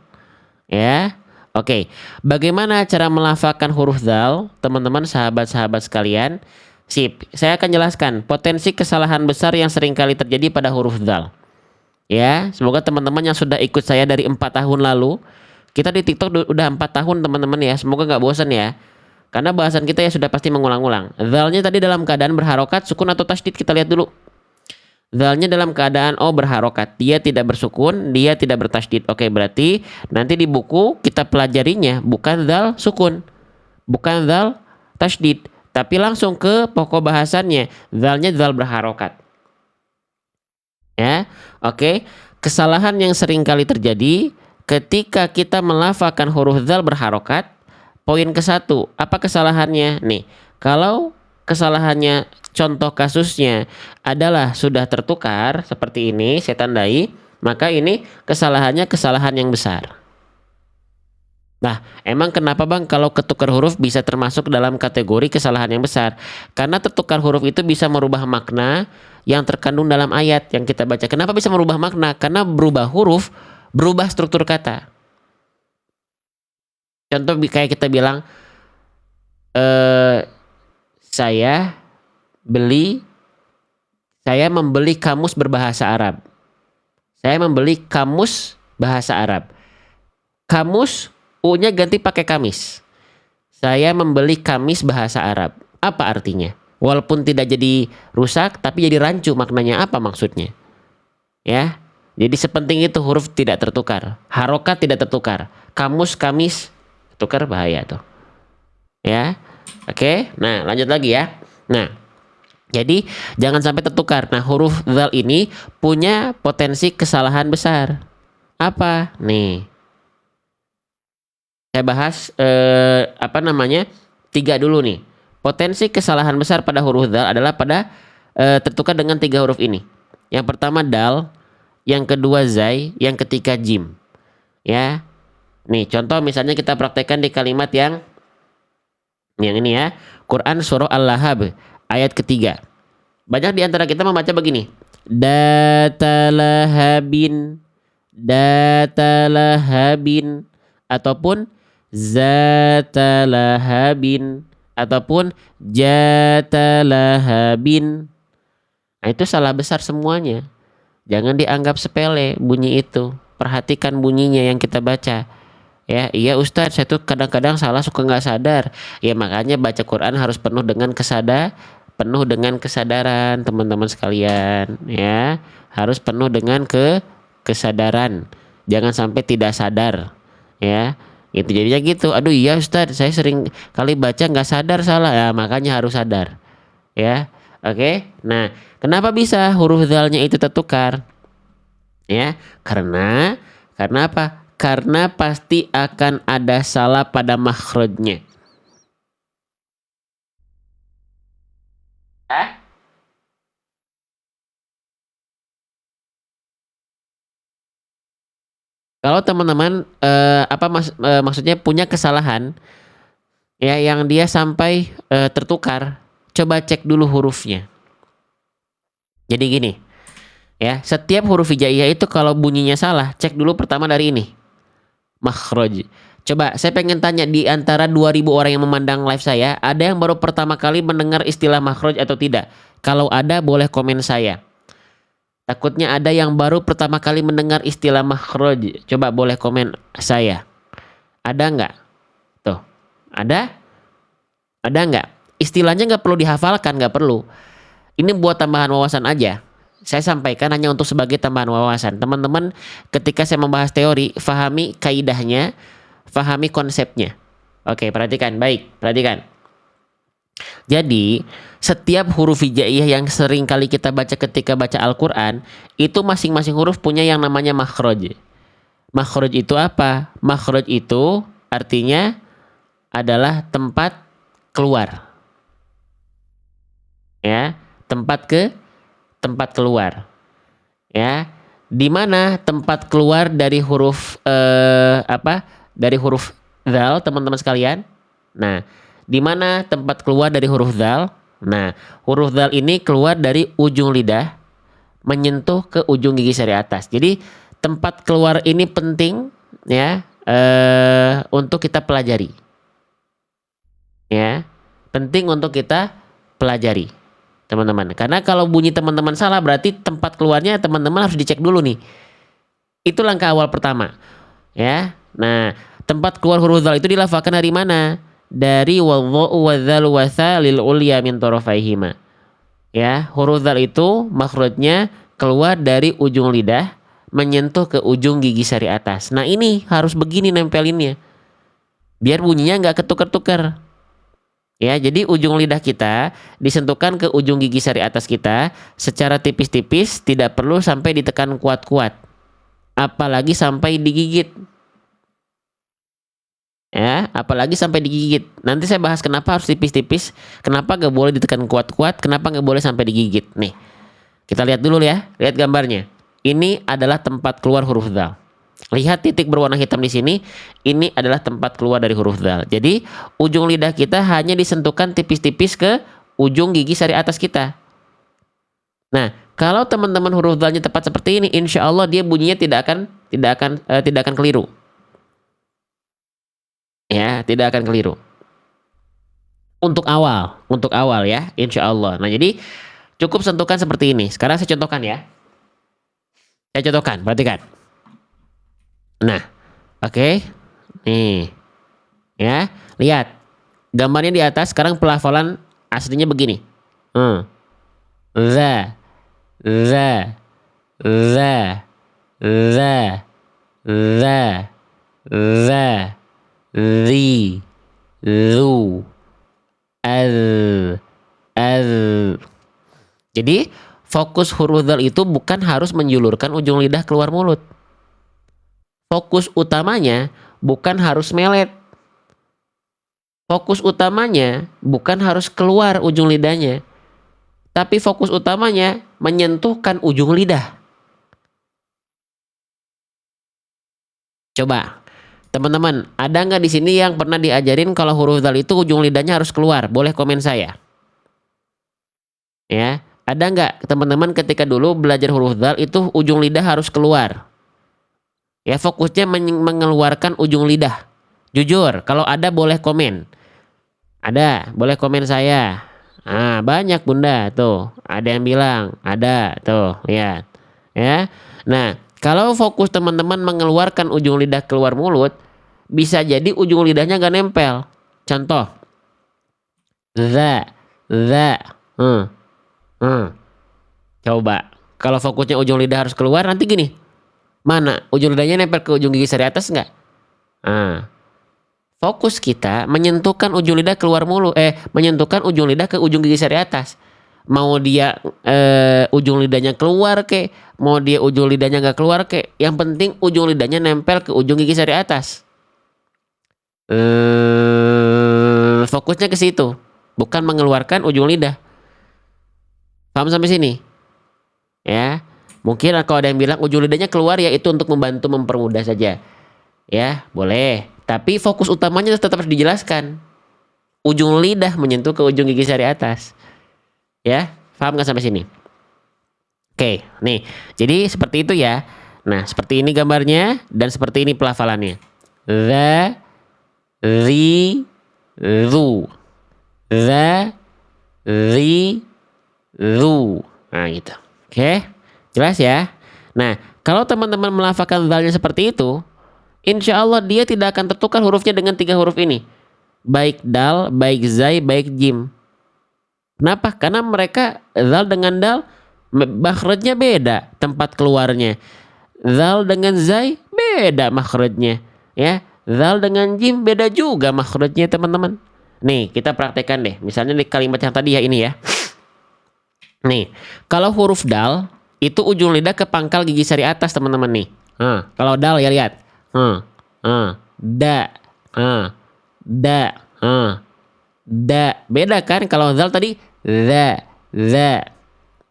Ya. Oke. Bagaimana cara melafalkan huruf dzal, teman-teman, sahabat-sahabat sekalian? Sip. Saya akan jelaskan potensi kesalahan besar yang seringkali terjadi pada huruf dzal. Ya, semoga teman-teman yang sudah ikut saya dari 4 tahun lalu, kita di TikTok udah 4 tahun teman-teman ya. Semoga nggak bosan ya. Karena bahasan kita ya sudah pasti mengulang-ulang. Dzalnya tadi dalam keadaan berharokat, sukun atau tasydid, kita lihat dulu. Dzalnya dalam keadaan berharokat, dia tidak bersukun, dia tidak bertasydid. Oke, berarti nanti di buku kita pelajarinya bukan dzal sukun, bukan dzal tasydid, tapi langsung ke pokok bahasannya. Dzalnya dzal berharokat. Ya, oke. Kesalahan yang sering kali terjadi ketika kita melafalkan huruf dzal berharokat. Poin ke-1, apa kesalahannya? Nih, kalau kesalahannya, contoh kasusnya adalah sudah tertukar seperti ini, saya tandai, maka ini kesalahannya kesalahan yang besar. Nah, emang kenapa bang kalau ketukar huruf bisa termasuk dalam kategori kesalahan yang besar? Karena tertukar huruf itu bisa merubah makna yang terkandung dalam ayat yang kita baca. Kenapa bisa merubah makna? Karena berubah huruf, berubah struktur kata. Contoh kayak kita bilang, saya membeli kamus berbahasa Arab. Saya membeli kamus bahasa Arab. Kamus U-nya ganti pakai kamis. Saya membeli kamis bahasa Arab. Apa artinya? Walaupun tidak jadi rusak, tapi jadi rancu maknanya. Apa maksudnya? Ya, jadi sepenting itu huruf tidak tertukar. Harokat tidak tertukar. Kamus, kamis, tukar bahaya tuh. Ya, oke. Nah, lanjut lagi ya. Nah, jadi jangan sampai tertukar. Nah, huruf dzal ini punya potensi kesalahan besar. Apa? Nih, saya bahas 3 dulu nih. Potensi kesalahan besar pada huruf dzal adalah pada tertukar dengan 3 huruf ini. Yang pertama dal, yang kedua zai, yang ketiga jim. Ya. Nih, contoh misalnya kita praktekkan di kalimat yang ini ya. Quran surah Al-Lahab ayat ketiga. Banyak di antara kita membaca begini. Datalahabin, datalahabin, ataupun zatalahabin, ataupun jatalahabin. Nah, itu salah besar semuanya. Jangan dianggap sepele bunyi itu. Perhatikan bunyinya yang kita baca. Ya, iya Ustadz, saya tuh kadang-kadang salah, suka nggak sadar. Ya makanya baca Quran harus penuh dengan kesadaran teman-teman sekalian. Ya, harus penuh dengan kesadaran. Jangan sampai tidak sadar. Ya, Itu jadinya gitu. Aduh iya Ustadz, saya sering kali baca nggak sadar salah. Ya makanya harus sadar. Ya. Oke. Nah, kenapa bisa huruf zalnya itu tertukar? Ya, karena apa? Karena pasti akan ada salah pada makhrajnya. Ya. Kalau teman-teman maksudnya punya kesalahan ya yang dia sampai tertukar, coba cek dulu hurufnya. Jadi gini, ya, setiap huruf hijaiyah itu kalau bunyinya salah, cek dulu pertama dari ini, makhraj. Coba saya pengen tanya di antara 2.000 orang yang memandang live saya, ada yang baru pertama kali mendengar istilah makhraj atau tidak? Kalau ada boleh komen saya. Takutnya ada yang baru pertama kali mendengar istilah makhraj. Coba boleh komen saya. Ada nggak? Tuh, ada? Ada nggak? Istilahnya nggak perlu dihafalkan, nggak perlu. Ini buat tambahan wawasan aja. Saya sampaikan hanya untuk sebagai tambahan wawasan. Teman-teman, ketika saya membahas teori, fahami kaidahnya, fahami konsepnya. Oke, perhatikan, baik, perhatikan. Jadi, setiap huruf hijaiyah yang sering kali kita baca ketika baca Al-Quran, itu masing-masing huruf punya yang namanya makhraj. Makhraj itu apa? Makhraj itu artinya adalah tempat keluar. Ya, tempat keluar. Ya, di mana tempat keluar dari huruf Dari huruf zal, teman-teman sekalian. Nah, di mana tempat keluar dari huruf zal? Nah, huruf zal ini keluar dari ujung lidah menyentuh ke ujung gigi seri atas. Jadi, tempat keluar ini penting ya untuk kita pelajari. Ya, penting untuk kita pelajari, teman-teman. Karena kalau bunyi teman-teman salah berarti tempat keluarnya teman-teman harus dicek dulu nih. Itu langkah awal pertama. Ya. Nah, tempat keluar huruf dzal itu dilafalkan dari mana? Dari wadhdhu wadzal wasa lil ulya min tarafaihima. Ya, huruf dzal itu makhrajnya keluar dari ujung lidah menyentuh ke ujung gigi sari atas. Nah, ini harus begini nempelinnya. Biar bunyinya nggak ketukar-tukar. Ya, jadi ujung lidah kita disentuhkan ke ujung gigi sari atas kita secara tipis-tipis, tidak perlu sampai ditekan kuat-kuat. Apalagi sampai digigit. Ya, apalagi sampai digigit. Nanti saya bahas kenapa harus tipis-tipis, kenapa gak boleh ditekan kuat-kuat, kenapa gak boleh sampai digigit. Nih, kita lihat dulu ya, lihat gambarnya. Ini adalah tempat keluar huruf dzal. Lihat titik berwarna hitam di sini, ini adalah tempat keluar dari huruf dzal. Jadi, ujung lidah kita hanya disentuhkan tipis-tipis ke ujung gigi sari atas kita. Nah, kalau teman-teman huruf dzalnya tepat seperti ini, insya Allah dia bunyinya tidak akan keliru. Ya, tidak akan keliru. Untuk awal ya, insya Allah. Nah, jadi cukup sentuhkan seperti ini. Sekarang saya contohkan ya. Saya contohkan, perhatikan. Nah, oke. Nih. Ya, lihat. Gambarnya di atas, sekarang pelafalan aslinya begini. Za, za, za, za, za, za, zi, zu, al, al. Jadi fokus huruf dzal itu bukan harus menjulurkan ujung lidah keluar mulut. Fokus utamanya bukan harus melet. Fokus utamanya bukan harus keluar ujung lidahnya. Tapi fokus utamanya menyentuhkan ujung lidah. Coba, teman-teman, ada nggak di sini yang pernah diajarin kalau huruf dzal itu ujung lidahnya harus keluar? Boleh komen saya. Ya, ada nggak teman-teman ketika dulu belajar huruf dzal itu ujung lidah harus keluar? Ya, fokusnya mengeluarkan ujung lidah. Jujur, kalau ada boleh komen. Ada, boleh komen saya. Ah, banyak Bunda tuh. Ada yang bilang, ada tuh, lihat. Ya. Nah, kalau fokus teman-teman mengeluarkan ujung lidah keluar mulut, bisa jadi ujung lidahnya gak nempel. Contoh. Za, za, Coba. Kalau fokusnya ujung lidah harus keluar, nanti gini. Mana? Ujung lidahnya nempel ke ujung gigi sari atas nggak? Nah, Fokus kita menyentuhkan ujung lidah keluar mulut, menyentuhkan ujung lidah ke ujung gigi sari atas. Mau dia ujung lidahnya keluar ke, mau dia ujung lidahnya nggak keluar ke, yang penting ujung lidahnya nempel ke ujung gigi sari atas. Fokusnya ke situ, bukan mengeluarkan ujung lidah. Paham sampai sini? Ya, mungkin kalau ada yang bilang ujung lidahnya keluar, ya itu untuk membantu mempermudah saja. Ya, boleh. Tapi fokus utamanya tetap harus dijelaskan. Ujung lidah menyentuh ke ujung gigi sari atas. Ya, paham nggak sampai sini? Oke, nih. Jadi seperti itu ya. Nah, seperti ini gambarnya dan seperti ini pelafalannya. The, ri, ru. The, ri, ru. Nah, gitu. Oke, jelas ya. Nah, kalau teman-teman melafalkan zalnya seperti itu, insya Allah dia tidak akan tertukar hurufnya dengan 3 huruf ini. Baik dal, baik zai, baik jim. Kenapa? Karena mereka zal dengan dal makhrajnya beda tempat keluarnya. Zal dengan zai beda makhrajnya. Ya, zal dengan jim beda juga makhrajnya teman-teman. Nih, kita praktekkan deh. Misalnya di kalimat yang tadi ya ini ya. Nih, kalau huruf dal itu ujung lidah ke pangkal gigi sari atas teman-teman nih. Kalau dal ya lihat. Da, da, da. Beda kan kalau zal tadi za.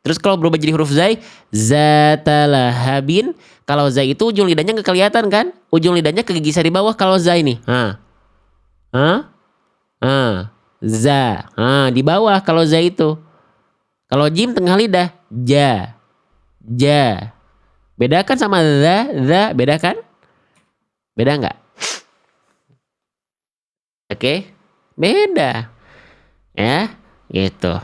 Terus kalau berubah jadi huruf zai, zatalahabin. Kalau zai itu ujung lidahnya nggak kelihatan kan? Ujung lidahnya ke gigi sari bawah kalau zai nih. Za. Di bawah kalau zai itu. Kalau jim tengah lidah, ja. Beda kan sama za, beda kan? Beda nggak? Oke, beda. Ya, gitu.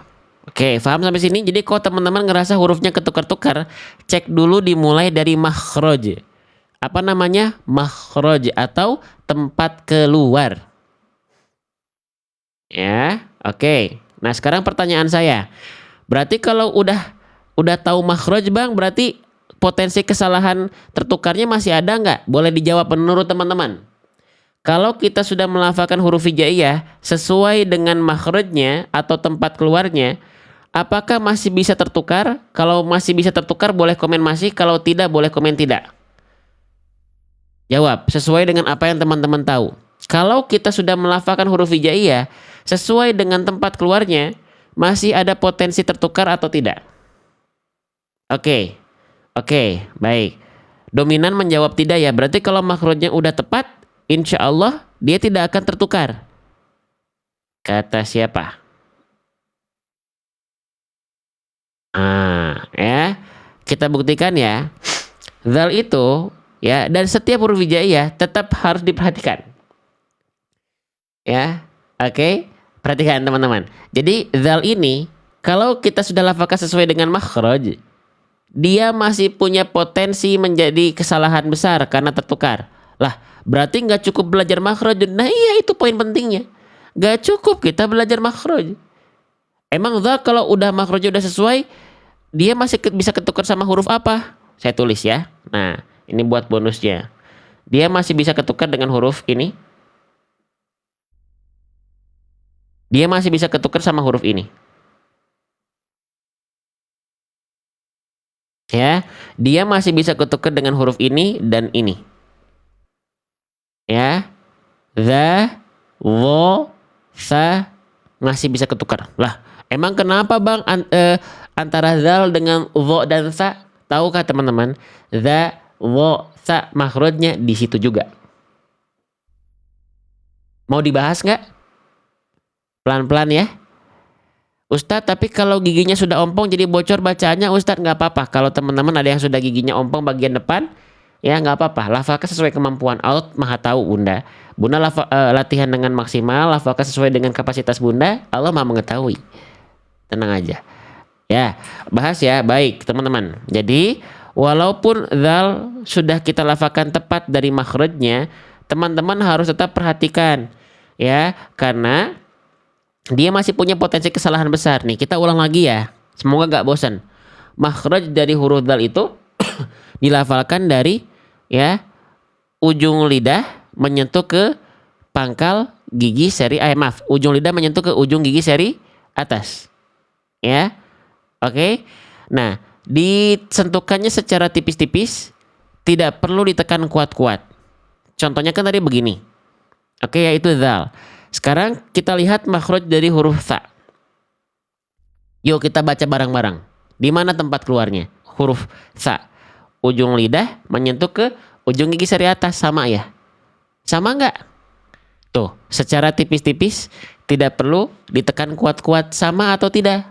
Oke, paham sampai sini? Jadi kalau teman-teman ngerasa hurufnya ketukar-tukar, cek dulu dimulai dari makhraj. Apa namanya? Makhraj atau tempat keluar. Ya, oke. Nah, sekarang pertanyaan saya. Berarti kalau udah tahu makhraj Bang, berarti potensi kesalahan tertukarnya masih ada nggak? Boleh dijawab menurut teman-teman. Kalau kita sudah melafalkan huruf hijaiyah sesuai dengan makhrajnya atau tempat keluarnya, apakah masih bisa tertukar? Kalau masih bisa tertukar boleh komen masih, kalau tidak boleh komen tidak. Jawab sesuai dengan apa yang teman-teman tahu. Kalau kita sudah melafalkan huruf hijaiyah sesuai dengan tempat keluarnya, masih ada potensi tertukar atau tidak? Oke, baik. Dominan menjawab tidak ya. Berarti kalau makhrajnya udah tepat, insya Allah dia tidak akan tertukar. Kata siapa? Ya, kita buktikan ya. Zal itu ya, dan setiap huruf hijaiyah tetap harus diperhatikan. Ya, oke. Perhatikan teman-teman. Jadi zal ini kalau kita sudah lafalkan sesuai dengan makhraj, dia masih punya potensi menjadi kesalahan besar karena tertukar. Lah, berarti nggak cukup belajar makhraj. Nah iya, itu poin pentingnya. Nggak cukup kita belajar makhraj. Emang zal kalau udah makhraj udah sesuai, dia masih bisa ketukar sama huruf apa? Saya tulis ya. Nah, ini buat bonusnya. Dia masih bisa ketukar dengan huruf ini. Dia masih bisa ketukar sama huruf ini. Ya, dia masih bisa ketukar dengan huruf ini dan ini. Ya, za, wo, sa masih bisa ketukar. Lah, emang kenapa Bang antara zal dengan wo dan sa? Tahukah teman-teman? Za, wo, sa makhrajnya di situ juga. Mau dibahas nggak? Pelan-pelan ya. Ustadz, tapi kalau giginya sudah ompong jadi bocor bacaannya Ustadz, nggak apa-apa. Kalau teman-teman ada yang sudah giginya ompong bagian depan, ya nggak apa-apa. Lafalkan sesuai kemampuan. Allah maha tahu Bunda. Bunda latihan dengan maksimal, lafalkan sesuai dengan kapasitas Bunda. Allah maha mengetahui. Tenang aja. Ya, bahas ya. Baik teman-teman. Jadi walaupun zal sudah kita lafalkan tepat dari makhrajnya, teman-teman harus tetap perhatikan. Ya, karena dia masih punya potensi kesalahan besar nih. Kita ulang lagi ya. Semoga gak bosan. Makhraj dari huruf dal itu dilafalkan dari ya ujung lidah menyentuh ke pangkal gigi seri maaf, ujung lidah menyentuh ke ujung gigi seri atas. Ya. Oke. Nah, disentuhkannya secara tipis-tipis, tidak perlu ditekan kuat-kuat. Contohnya kan tadi begini. Oke, yaitu dzal. Sekarang kita lihat makhraj dari huruf tha. Yuk kita baca bareng-bareng. Di mana tempat keluarnya? Huruf tha. Ujung lidah menyentuh ke ujung gigi seri atas, sama ya? Sama nggak? Tuh, secara tipis-tipis, tidak perlu ditekan kuat-kuat, sama atau tidak?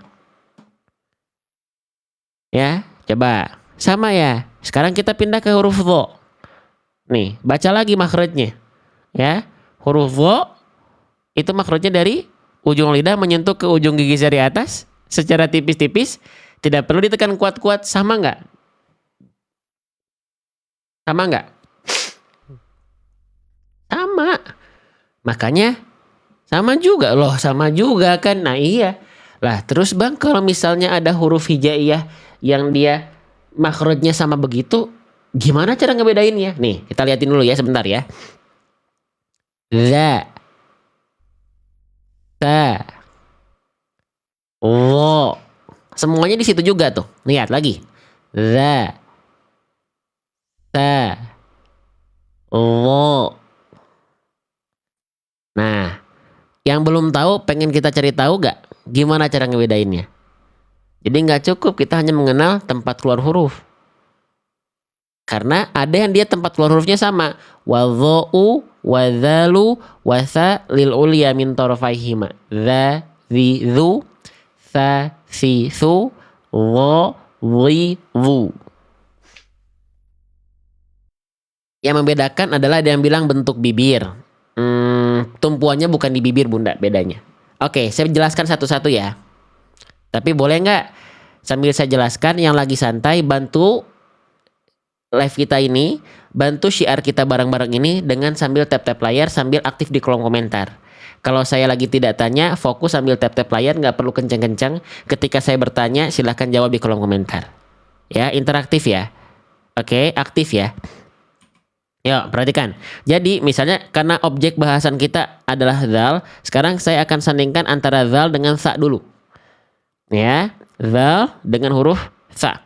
Ya, coba. Sama ya. Sekarang kita pindah ke huruf dho. Nih, baca lagi makhrajnya. Ya, huruf dho itu makhrajnya dari ujung lidah menyentuh ke ujung gigi seri atas secara tipis-tipis, tidak perlu ditekan kuat-kuat, sama nggak? Sama nggak? Sama. Makanya sama juga loh, sama juga kan. Nah iya. Lah terus bang, kalau misalnya ada huruf hijaiyah yang dia makhrajnya sama begitu, gimana cara ngebedainnya? Nih, kita liatin dulu ya sebentar ya. Za, ta, wo. Semuanya di situ juga tuh. Lihat lagi. Za, ta, wo. Nah, yang belum tahu pengen kita cari tahu gak? Gimana cara ngebedainnya? Jadi nggak cukup kita hanya mengenal tempat keluar huruf. Karena ada yang dia tempat keluar hurufnya sama. Wadzo'u, wadzalu, wasa lil ulia min torfaihima. Dza, zi, zu, sa, si, su, wo, wi, wu. Yang membedakan adalah ada yang bilang bentuk bibir. Tumpuannya bukan di bibir bunda, bedanya. Oke, saya jelaskan satu-satu ya. Tapi boleh nggak sambil saya jelaskan, yang lagi santai bantu live kita ini, bantu syiar kita bareng-bareng ini dengan sambil tap-tap layar, sambil aktif di kolom komentar. Kalau saya lagi tidak tanya, fokus sambil tap-tap layar, nggak perlu kencang-kencang. Ketika saya bertanya, silahkan jawab di kolom komentar. Ya, interaktif ya. Oke, aktif ya. Yuk, perhatikan. Jadi, misalnya karena objek bahasan kita adalah dzal, sekarang saya akan sandingkan antara dzal dengan tha dulu. Ya, dzal dengan huruf tha.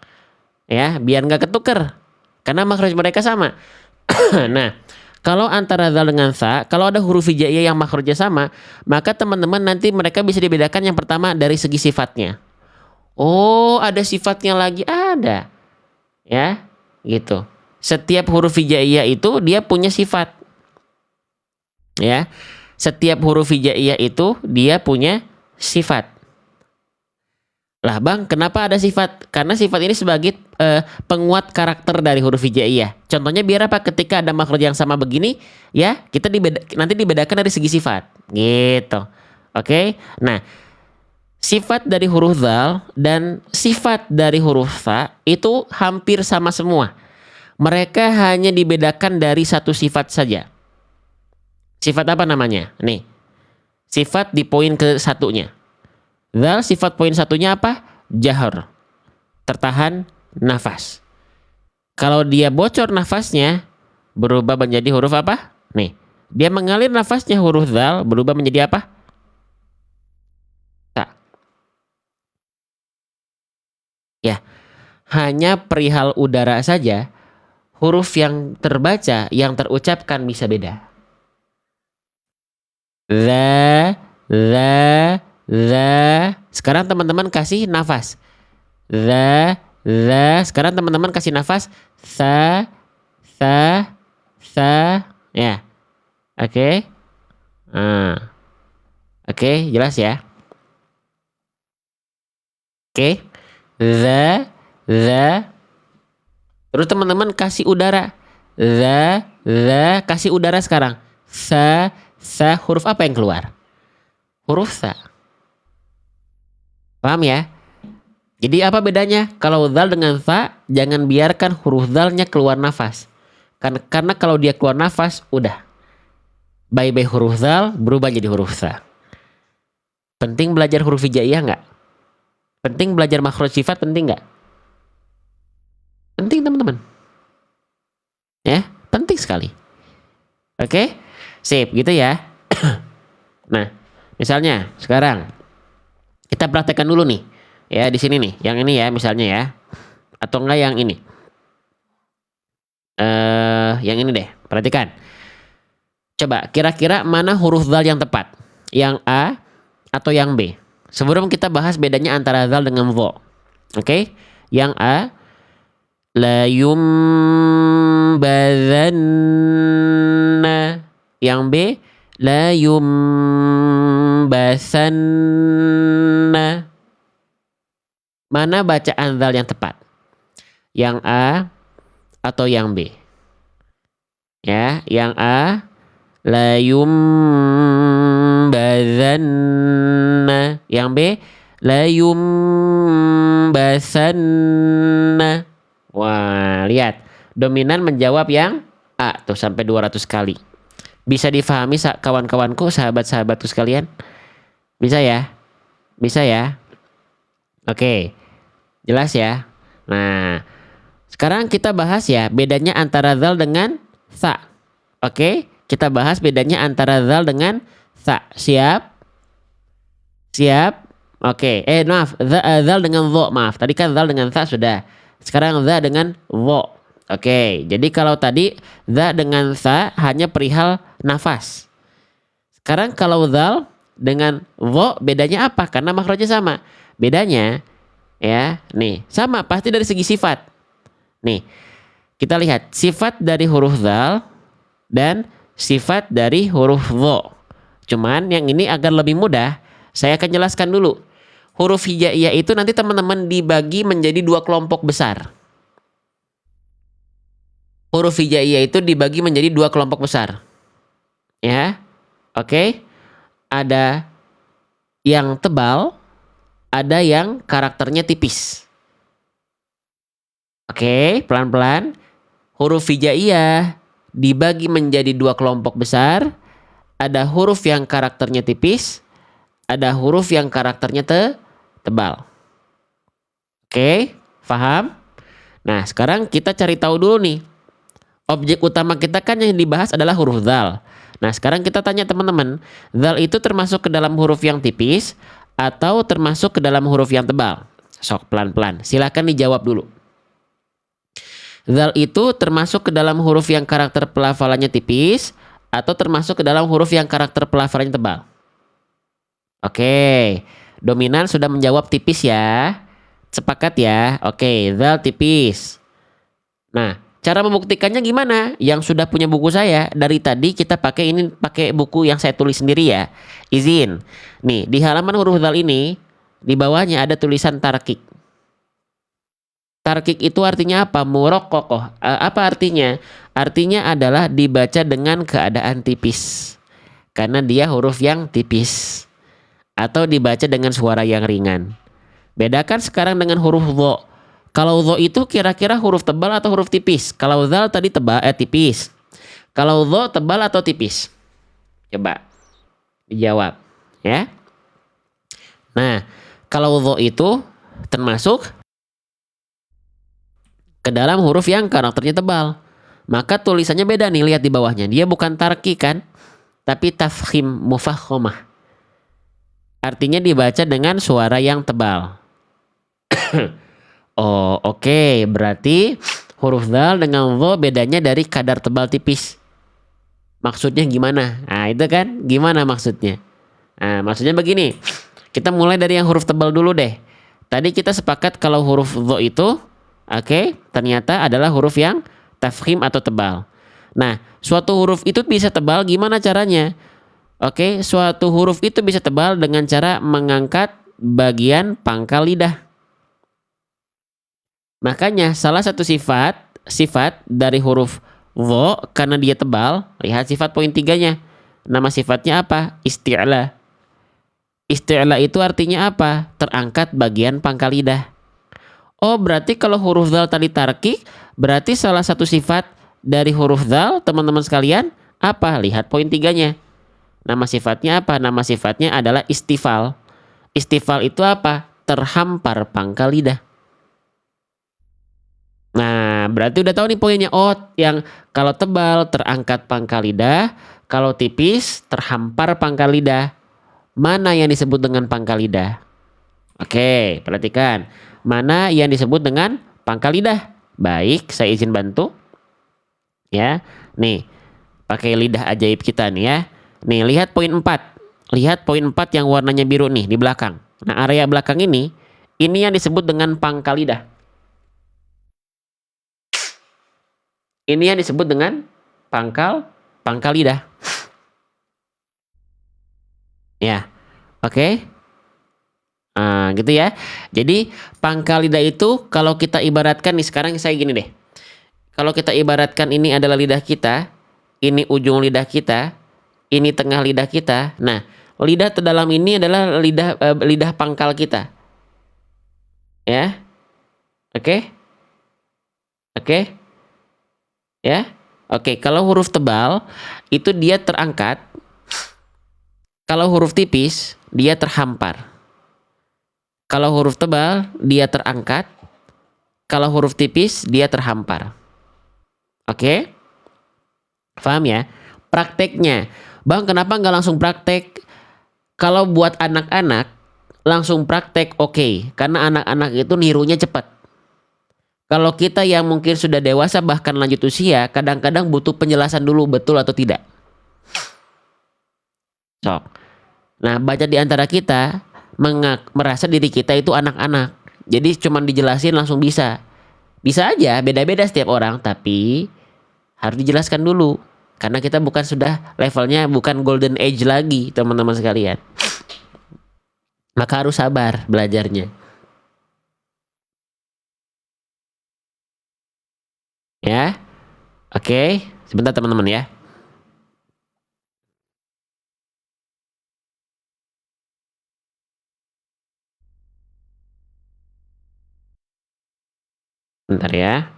Ya, biar nggak ketuker. Karena makhraj mereka sama. Nah, kalau antara dzal dengan tha, kalau ada huruf hijaiyah yang makhrajnya sama, maka teman-teman nanti mereka bisa dibedakan yang pertama dari segi sifatnya. Oh, ada sifatnya lagi, ada. Ya, gitu. Setiap huruf hijaiyah itu dia punya sifat. Ya. Setiap huruf hijaiyah itu dia punya sifat. Lah bang, kenapa ada sifat? Karena sifat ini sebagai penguat karakter dari huruf hijaiyah. Contohnya biar apa? Ketika ada makhraj yang sama begini, ya kita nanti dibedakan dari segi sifat. Gitu. Oke. Nah, sifat dari huruf dzal dan sifat dari huruf tha itu hampir sama semua. Mereka hanya dibedakan dari satu sifat saja. Sifat apa namanya? Nih. Sifat di poin ke satunya. Dzal sifat poin satunya apa? Jahar. Tertahan nafas. Kalau dia bocor nafasnya, berubah menjadi huruf apa? Nih. Dia mengalir nafasnya, huruf dzal berubah menjadi apa? Ta. Ya. Hanya perihal udara saja, huruf yang terbaca, yang terucapkan bisa beda. Za, za, za. Sekarang teman-teman kasih nafas. Za, za. Sekarang teman-teman kasih nafas. Sa, sa, sa. Ya. Oke. Oke, jelas ya. Oke. Za, za. Terus teman-teman kasih udara. Za, kasih udara sekarang. Sa, huruf apa yang keluar? Huruf sa. Paham ya? Jadi apa bedanya? Kalau dzal dengan tha, jangan biarkan huruf dzalnya keluar nafas. Karena kalau dia keluar nafas, udah. Bye-bye huruf dzal, berubah jadi huruf tha. Penting belajar huruf hijaiyah nggak? Penting belajar makhraj sifat, penting nggak? Penting teman-teman. Ya, penting sekali. Oke, sip gitu ya. Nah, misalnya sekarang kita praktekkan dulu nih. Ya, di sini nih. Yang ini ya misalnya ya. Atau enggak yang ini. Yang ini deh. Perhatikan. Coba kira-kira mana huruf zal yang tepat? Yang A atau yang B? Sebelum kita bahas bedanya antara zal dengan dha. Oke? Yang A, la yumbazanna. Yang B, la yumbasanna. Mana bacaan zal yang tepat? Yang A atau yang B? Ya, yang A, la yumbazanna. Yang B, la yumbasanna. Wah, lihat. Dominan menjawab yang A tuh sampai 200 kali. Bisa difahami kawan-kawanku, sahabat-sahabatku sekalian? Bisa ya? Bisa ya? Oke. Jelas ya? Nah, sekarang kita bahas ya bedanya antara zal dengan tha. Oke? Kita bahas bedanya antara zal dengan tha. Siap? Siap? Oke. Maaf. Zal dengan dha. Maaf. Tadi kan zal dengan tha sudah. Sekarang za dengan dha. Oke. Jadi kalau tadi za dengan tha hanya perihal nafas. Sekarang kalau zal dengan dha bedanya apa? Karena makhrajnya sama. Bedanya ya, nih, sama pasti dari segi sifat. Nih, kita lihat sifat dari huruf zal dan sifat dari huruf dha. Cuman yang ini agar lebih mudah, saya akan jelaskan dulu. Huruf hijaiyah itu nanti teman-teman dibagi menjadi dua kelompok besar. Huruf hijaiyah itu dibagi menjadi dua kelompok besar. Ya. Oke. Ada yang tebal, ada yang karakternya tipis. Oke, pelan-pelan. Huruf hijaiyah dibagi menjadi dua kelompok besar. Ada huruf yang karakternya tipis, ada huruf yang karakternya tebal. Oke, paham? Nah, sekarang kita cari tahu dulu nih. Objek utama kita kan yang dibahas adalah huruf zal. Nah, sekarang kita tanya teman-teman, zal itu termasuk ke dalam huruf yang tipis atau termasuk ke dalam huruf yang tebal? Sok pelan-pelan. Silahkan dijawab dulu. Zal itu termasuk ke dalam huruf yang karakter pelafalannya tipis atau termasuk ke dalam huruf yang karakter pelafalannya tebal? Oke. Dominan sudah menjawab tipis ya. Sepakat ya? Oke, zal tipis. Nah, cara membuktikannya gimana? Yang sudah punya buku saya, dari tadi kita pakai buku yang saya tulis sendiri ya. Izin. Nih, di halaman huruf zal ini, di bawahnya ada tulisan tarkik. Tarkik itu artinya apa? Murokokoh. Apa artinya? Artinya adalah dibaca dengan keadaan tipis. Karena dia huruf yang tipis. Atau dibaca dengan suara yang ringan. Bedakan sekarang dengan huruf dha. Kalau dha itu kira-kira huruf tebal atau huruf tipis? Kalau zal tadi tipis. Kalau dha tebal atau tipis? Coba dijawab ya. Nah, kalau dha itu termasuk ke dalam huruf yang karakternya tebal. Maka tulisannya beda nih, lihat di bawahnya. Dia bukan tarki kan, tapi tafkhim mufakhamah. Artinya dibaca dengan suara yang tebal. Oh, oke. Berarti huruf zal dengan dha bedanya dari kadar tebal tipis. Maksudnya gimana? Nah, itu kan gimana maksudnya? Nah, maksudnya begini. Kita mulai dari yang huruf tebal dulu deh. Tadi kita sepakat kalau huruf dha itu ternyata adalah huruf yang tafkhim atau tebal. Nah, suatu huruf itu bisa tebal gimana caranya? Suatu huruf itu bisa tebal dengan cara mengangkat bagian pangkal lidah. Makanya salah satu sifat dari huruf dha karena dia tebal, lihat sifat poin 3-nya. Nama sifatnya apa? Isti'la. Isti'la itu artinya apa? Terangkat bagian pangkal lidah. Oh, berarti kalau huruf zal tadi tarkik, berarti salah satu sifat dari huruf zal, teman-teman sekalian, apa? Lihat poin 3-nya. Nama sifatnya apa? Nama sifatnya adalah istifal. Istifal itu apa? Terhampar pangkal lidah. Nah, berarti udah tahu nih poinnya. Oh, yang kalau tebal terangkat pangkal lidah, kalau tipis terhampar pangkal lidah. mana yang disebut dengan pangkal lidah? Oke, perhatikan. Mana yang disebut dengan pangkal lidah? Baik, saya izin bantu. Ya, nih, pakai lidah ajaib kita nih ya. Nih, lihat poin 4. Lihat poin 4 yang warnanya biru nih di belakang. Nah, area belakang ini yang disebut dengan pangkal lidah. Ini yang disebut dengan pangkal lidah. Ya, oke. Nah, gitu ya. Jadi pangkal lidah itu kalau kita ibaratkan nih, sekarang saya gini deh. Kalau kita ibaratkan ini adalah lidah kita, ini ujung lidah kita, ini tengah lidah kita. Nah, lidah terdalam ini adalah lidah pangkal kita. Ya. Oke? Oke? Ya. Oke, kalau huruf tebal itu dia terangkat. Kalau huruf tipis dia terhampar. Kalau huruf tebal dia terangkat. Kalau huruf tipis dia terhampar. Oke? Paham ya? Prakteknya. Bang, kenapa nggak langsung praktek? Kalau buat anak-anak, langsung praktek oke. Karena anak-anak itu nirunya cepat. Kalau kita yang mungkin sudah dewasa bahkan lanjut usia, kadang-kadang butuh penjelasan dulu betul atau tidak. Sok. Nah, baca di antara kita merasa diri kita itu anak-anak. Jadi cuman dijelasin langsung bisa. Bisa aja, beda-beda setiap orang, tapi harus dijelaskan dulu. Karena kita bukan sudah levelnya bukan golden age lagi, teman-teman sekalian. Maka harus sabar belajarnya. Ya. Oke, sebentar teman-teman ya. Bentar ya.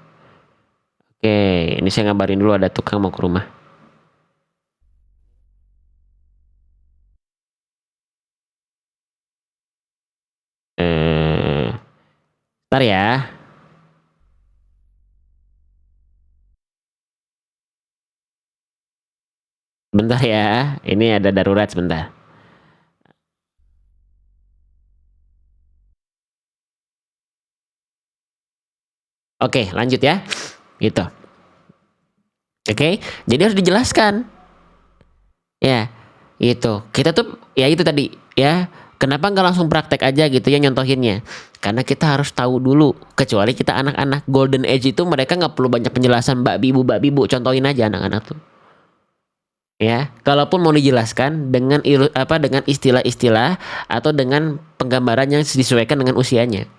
Oke, ini saya ngabarin dulu ada tukang mau ke rumah. Bentar ya. Bentar ya. Ini ada darurat sebentar. Oke, lanjut ya. Gitu. Oke, jadi harus dijelaskan. Ya, itu. Kita tuh ya itu tadi ya. Kenapa nggak langsung praktek aja gitu ya nyontohinnya? Karena kita harus tahu dulu. Kecuali kita anak-anak golden age itu mereka nggak perlu banyak penjelasan mbak bibu. Contohin aja anak-anak tuh. Ya, kalaupun mau dijelaskan dengan dengan istilah-istilah atau dengan penggambaran yang disesuaikan dengan usianya.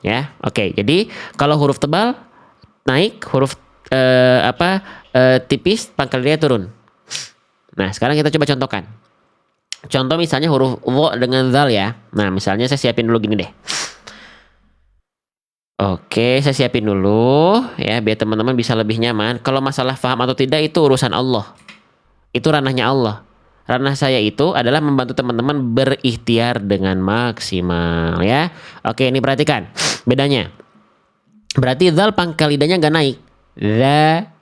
Ya, oke. Jadi kalau huruf tebal naik, huruf tipis pangkalnya turun. Nah, sekarang kita coba contohkan. Contoh misalnya huruf wo dengan zal ya. Nah, misalnya saya siapin dulu gini deh. Oke, saya siapin dulu ya biar teman-teman bisa lebih nyaman. Kalau masalah paham atau tidak itu urusan Allah. Itu ranahnya Allah. Ranah saya itu adalah membantu teman-teman berikhtiar dengan maksimal ya. Oke, ini perhatikan bedanya. Berarti zal pangkal lidahnya gak naik. Za,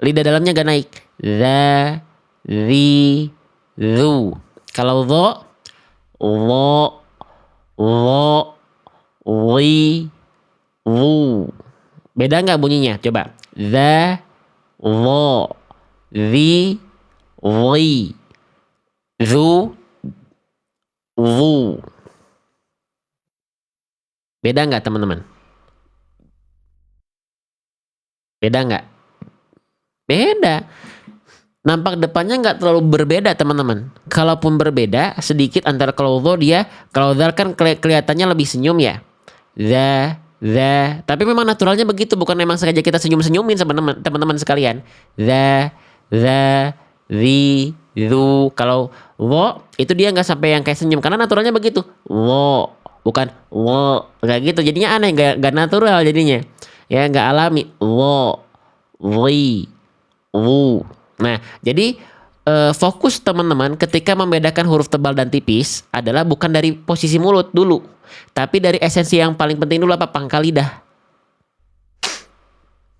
lidah dalamnya gak naik. Za, zi, zu. Kalau zo, wo, wo, wi, wu. Beda nggak bunyinya? Coba. Za, wo, zi, wi, zu, wu. Beda nggak teman-teman? Beda nggak? Beda. Nampak depannya nggak terlalu berbeda teman-teman. Kalaupun berbeda sedikit antara kalau zal kan kelihatannya lebih senyum ya. Za, za. Tapi memang naturalnya begitu, bukan memang sengaja kita senyum-senyumin teman-teman sekalian. Za, zi, zu. Kalau wo itu dia nggak sampai yang kayak senyum karena naturalnya begitu. Wo, bukan wo, kayak gitu. Jadinya aneh, nggak natural jadinya. Ya nggak alami. Wo, wi, wu. Nah, jadi fokus teman-teman ketika membedakan huruf tebal dan tipis adalah bukan dari posisi mulut dulu, tapi dari esensi yang paling penting dulu apa? Pangkal lidah.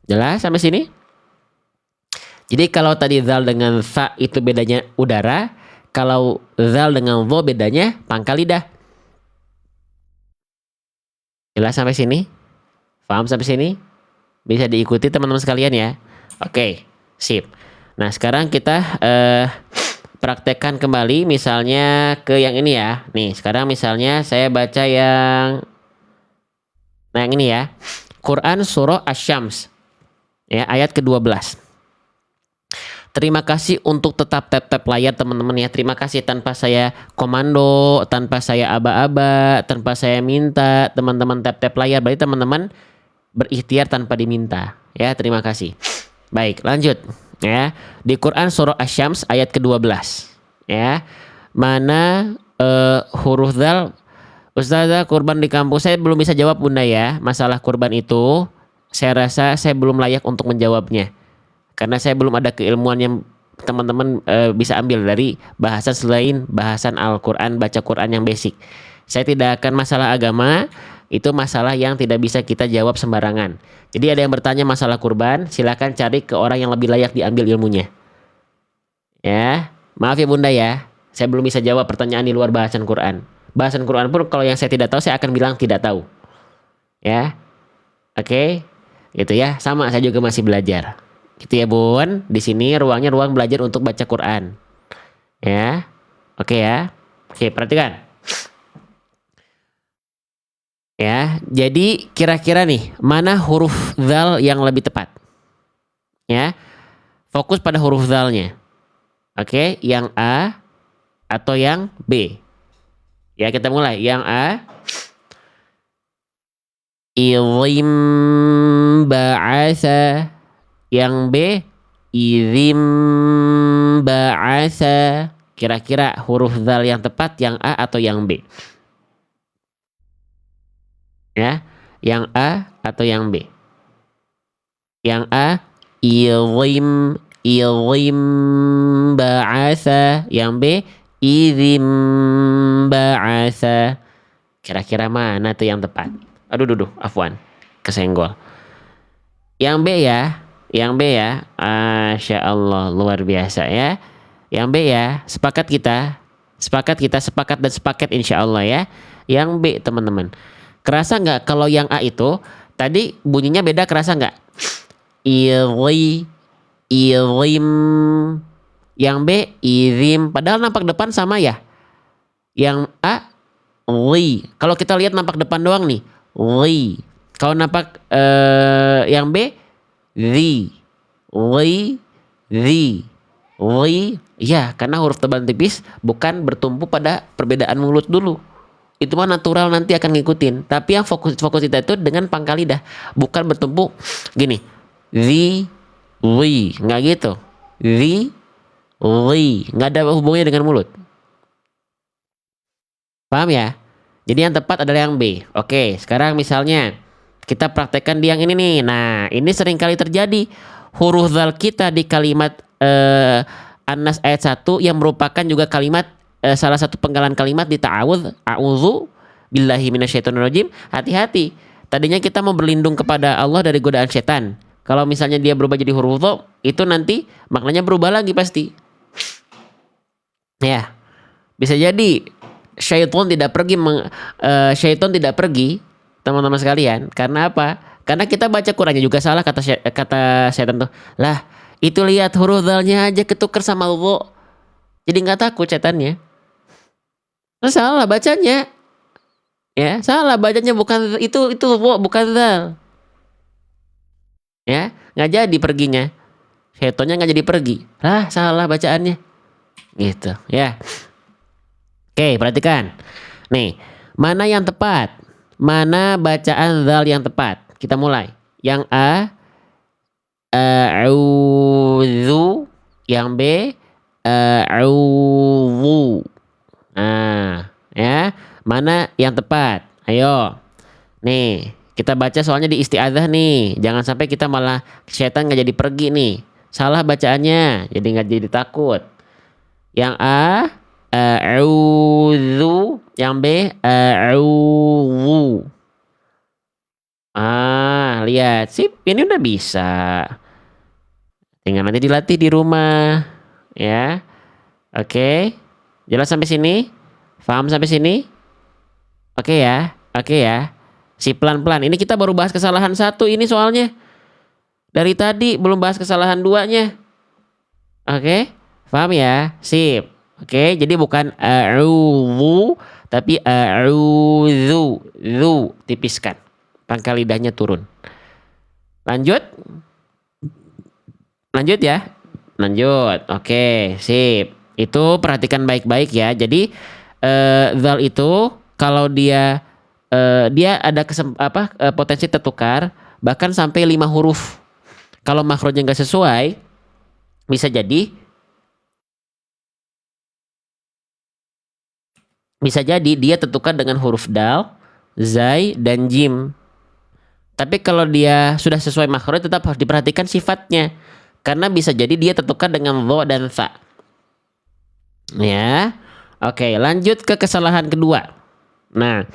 Jelas sampai sini? Jadi kalau tadi zal dengan sa itu bedanya udara, Kalau zal dengan dho bedanya pangkal lidah. Jelas sampai sini? Paham sampai sini? Bisa diikuti teman-teman sekalian ya. Oke, sip. Nah, sekarang kita praktekkan kembali misalnya ke yang ini ya. Nih, sekarang misalnya saya baca yang ini ya. Quran surah Asy-Syams. Ya, ayat ke-12. Terima kasih untuk tetap tap-tap layar teman-teman ya. Terima kasih tanpa saya komando, tanpa saya aba-aba, tanpa saya minta teman-teman tap-tap layar. Berarti teman-teman berikhtiar tanpa diminta. Ya, terima kasih. Baik, lanjut. Ya, di Quran surah Asy-Syams ayat ke-12. Ya. Mana huruf dzal? Ustazah, kurban di kampus saya belum bisa jawab Bunda ya. Masalah kurban itu saya rasa saya belum layak untuk menjawabnya. Karena saya belum ada keilmuan yang teman-teman bisa ambil dari bahasan selain bahasan Al-Quran, baca Quran yang basic. Saya tidak akan masalah agama, itu masalah yang tidak bisa kita jawab sembarangan. Jadi ada yang bertanya masalah kurban, silakan cari ke orang yang lebih layak diambil ilmunya. Ya, maaf ya Bunda ya, saya belum bisa jawab pertanyaan di luar bahasan Quran. Bahasan Quran pun kalau yang saya tidak tahu, saya akan bilang tidak tahu. Ya, oke, gitu ya. Sama, saya juga masih belajar. Gitu ya Bun. Di sini ruangnya ruang belajar untuk baca Quran. Ya. Oke ya. Oke, perhatikan. Ya, jadi kira-kira nih, mana huruf dzal yang lebih tepat? Ya. Fokus pada huruf dzalnya. Oke, yang A atau yang B? Ya, kita mulai. Yang A, idhim ba'asa. Yang B, idzim ba'asa. Kira-kira huruf dzal yang tepat yang A atau yang B? Ya, yang A atau yang B? Yang A, idhim ba'asa. Yang B, idzim ba'asa. Kira-kira mana tuh yang tepat? Aduh, afwan, kesenggol. Yang B ya. Yang B ya, Masya Allah, luar biasa ya. Yang B ya, sepakat dan sepakat insya Allah ya. Yang B teman-teman. Kerasa nggak kalau yang A itu, tadi bunyinya beda, kerasa nggak? Ilim. Yang B, irim. Padahal nampak depan sama ya. Yang A, li. Kalau kita lihat nampak depan doang nih, li. Kalau nampak yang B, li, ya, karena huruf tebal tipis bukan bertumpu pada perbedaan mulut dulu. Itu mah natural, nanti akan ngikutin. Tapi yang fokus kita itu dengan pangkal lidah, bukan bertumpu gini. Nggak gitu. Nggak ada hubungannya dengan mulut. Paham ya? Jadi yang tepat adalah yang B. Oke, sekarang misalnya kita praktekkan di yang ini nih. Nah, ini sering kali terjadi. Huruf dzal kita di kalimat An-Nas ayat 1 yang merupakan juga kalimat salah satu penggalan kalimat di ta'awudz, a'udzu billahi minasyaitonirrajim. Hati-hati. Tadinya kita mau berlindung kepada Allah dari godaan setan. Kalau misalnya dia berubah jadi huruf dha, itu nanti maknanya berubah lagi pasti. Ya. Bisa jadi syaitan tidak pergi teman-teman sekalian. Karena apa? Karena kita baca Qurannya juga salah, kata setan tuh. Lah, itu lihat huruf dzalnya aja ketuker sama dha. Jadi nggak takut setannya. Salah bacanya. Ya, salah bacanya, bukan itu dha, bukan dzal. Ya, nggak jadi perginya. Setannya nggak jadi pergi. Lah, salah bacaannya. Gitu, ya. Oke, perhatikan. Nih, mana yang tepat? Mana bacaan dzal yang tepat? Kita mulai. Yang A, a'udzu. Yang B, a'udzu. Nah, ya. Mana yang tepat? Ayo. Nih, kita baca soalnya di isti'adzah nih. Jangan sampai kita malah setan nggak jadi pergi nih. Salah bacaannya, jadi nggak jadi takut. Yang A, a'udzu. Yang B, a'udzu. Lihat, sip, ini udah bisa. Tinggal nanti dilatih di rumah, ya. Oke. Jelas sampai sini? Paham sampai sini? Oke ya, oke ya. Si pelan-pelan. Ini kita baru bahas kesalahan satu ini soalnya. Dari tadi belum bahas kesalahan duanya. Oke, paham ya? Sip. Oke, jadi bukan a'udzu tapi a'udzu. Zu tipiskan. Pangkal lidahnya turun. Lanjut? Lanjut ya. Lanjut. Oke, sip. Itu perhatikan baik-baik ya. Jadi zal itu kalau dia ada potensi tertukar bahkan sampai 5 huruf. Kalau makhrajnya nggak sesuai, bisa jadi dia tertukar dengan huruf dal, zai, dan jim. Tapi kalau dia sudah sesuai makhraj tetap harus diperhatikan sifatnya. Karena bisa jadi dia tertukar dengan dho dan tha. Ya. Oke, lanjut ke kesalahan kedua. Nah,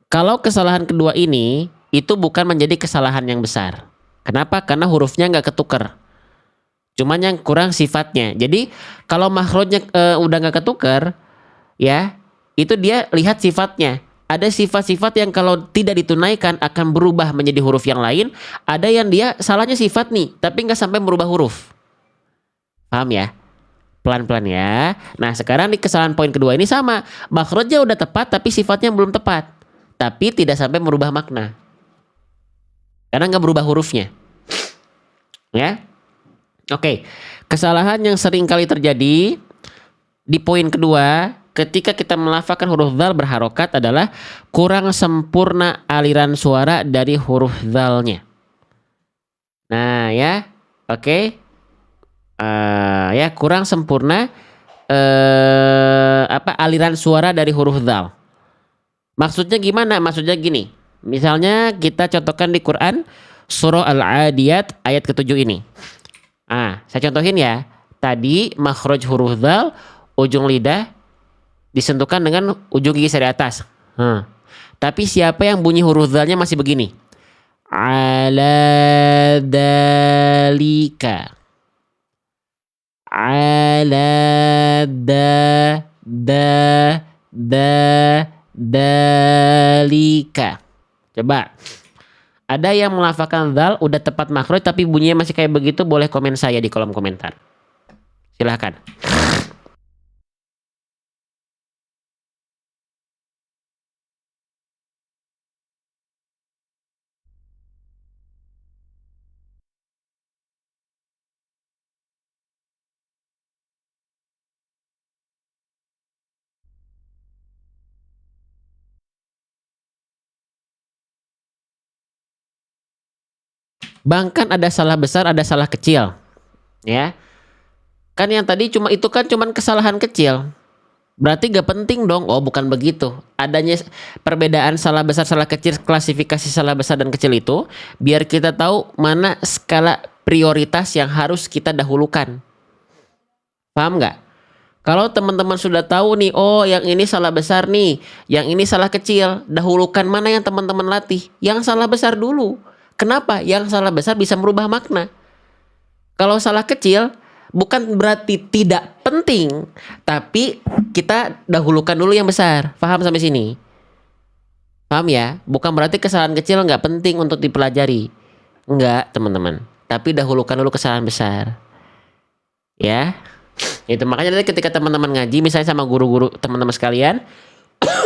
kalau kesalahan kedua ini itu bukan menjadi kesalahan yang besar. Kenapa? Karena hurufnya nggak ketukar. Cuman yang kurang sifatnya. Jadi kalau makhrajnya udah nggak ketukar, ya itu dia lihat sifatnya. Ada sifat-sifat yang kalau tidak ditunaikan akan berubah menjadi huruf yang lain. Ada yang dia salahnya sifat nih, tapi nggak sampai merubah huruf. Paham ya? Pelan-pelan ya. Nah sekarang di kesalahan poin kedua ini sama. Makhrajnya udah tepat tapi sifatnya belum tepat. Tapi tidak sampai merubah makna. Karena nggak berubah hurufnya. Ya. Oke. Kesalahan yang sering kali terjadi di poin kedua ketika kita melafalkan huruf dzal berharokat adalah kurang sempurna aliran suara dari huruf dzalnya. Nah ya, oke. Ya kurang sempurna aliran suara dari huruf dzal. Maksudnya gimana? Maksudnya gini. Misalnya kita contohkan di Quran surah Al-Adiyat ayat ke-7 ini. Saya contohin ya. Tadi makhraj huruf dzal ujung lidah disentuhkan dengan ujung gigi dari atas. Tapi siapa yang bunyi huruf dzalnya masih begini? Ala dalika. Ala dalika. Coba. Ada yang melafalkan dzal udah tepat makhraj tapi bunyinya masih kayak begitu, boleh komen saya di kolom komentar. Silahkan. Bahkan ada salah besar, ada salah kecil. Ya. Kan yang tadi cuman kesalahan kecil. Berarti gak penting dong. Oh, bukan begitu. Adanya perbedaan salah besar, salah kecil, klasifikasi salah besar dan kecil itu biar kita tahu mana skala prioritas yang harus kita dahulukan. Paham nggak? Kalau teman-teman sudah tahu nih, oh yang ini salah besar nih, yang ini salah kecil, dahulukan mana yang teman-teman latih? Yang salah besar dulu. Kenapa? Yang salah besar bisa merubah makna. Kalau salah kecil, bukan berarti tidak penting, tapi kita dahulukan dulu yang besar. Paham sampai sini? Paham ya? Bukan berarti kesalahan kecil nggak penting untuk dipelajari. Enggak, teman-teman. Tapi dahulukan dulu kesalahan besar. Ya. Itu makanya nanti ketika teman-teman ngaji misalnya sama guru-guru teman-teman sekalian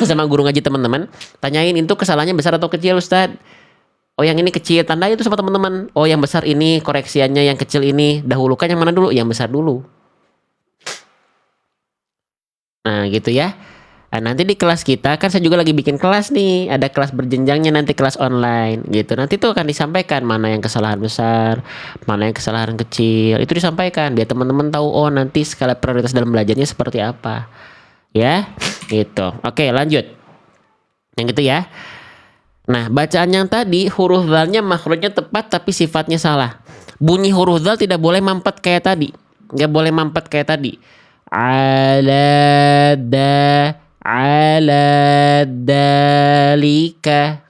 sama guru ngaji teman-teman, tanyain itu kesalahannya besar atau kecil, Ustadz. Oh yang ini kecil, tandai itu sama teman-teman. Oh yang besar ini koreksiannya, yang kecil ini dahulukan yang mana dulu? Yang besar dulu. Nah gitu ya. Nah, nanti di kelas kita kan saya juga lagi bikin kelas nih, ada kelas berjenjangnya nanti, kelas online gitu. Nanti tuh akan disampaikan mana yang kesalahan besar, mana yang kesalahan kecil. Itu disampaikan biar teman-teman tahu oh nanti skala prioritas dalam belajarnya seperti apa. Ya, gitu. Oke, lanjut. Yang gitu ya. Nah, bacaan yang tadi huruf dzalnya makhrajnya tepat tapi sifatnya salah. Bunyi huruf dzal tidak boleh mampet kayak tadi. Nggak boleh mampet kayak tadi. Ala dalika.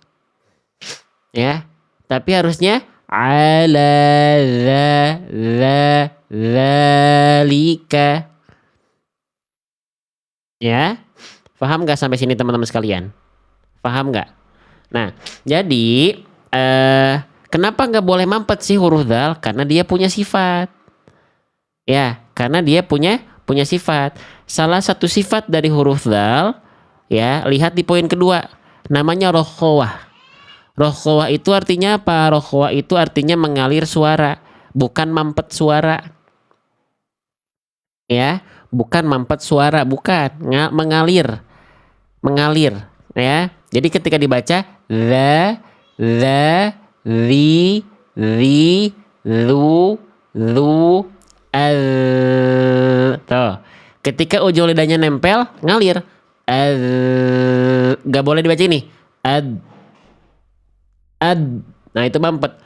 Ya. Tapi harusnya ala dzalika. Ya, paham nggak sampai sini teman-teman sekalian? Paham nggak? Nah, jadi eh kenapa nggak boleh mampet sih huruf dal? Karena dia punya sifat. Ya, karena dia punya sifat. Salah satu sifat dari huruf dal, ya, lihat di poin kedua. Namanya rokhawah. Rokhawah itu artinya apa? Rokhawah itu artinya mengalir suara, bukan mampet suara. Ya, bukan mampet suara, bukan mengalir, mengalir. Ya, jadi ketika dibaca the, ri, lu, al. Tuh. Ketika ujung lidahnya nempel, ngalir. Al. Gak boleh dibaca ini. Ad, ad. Nah, itu mampet.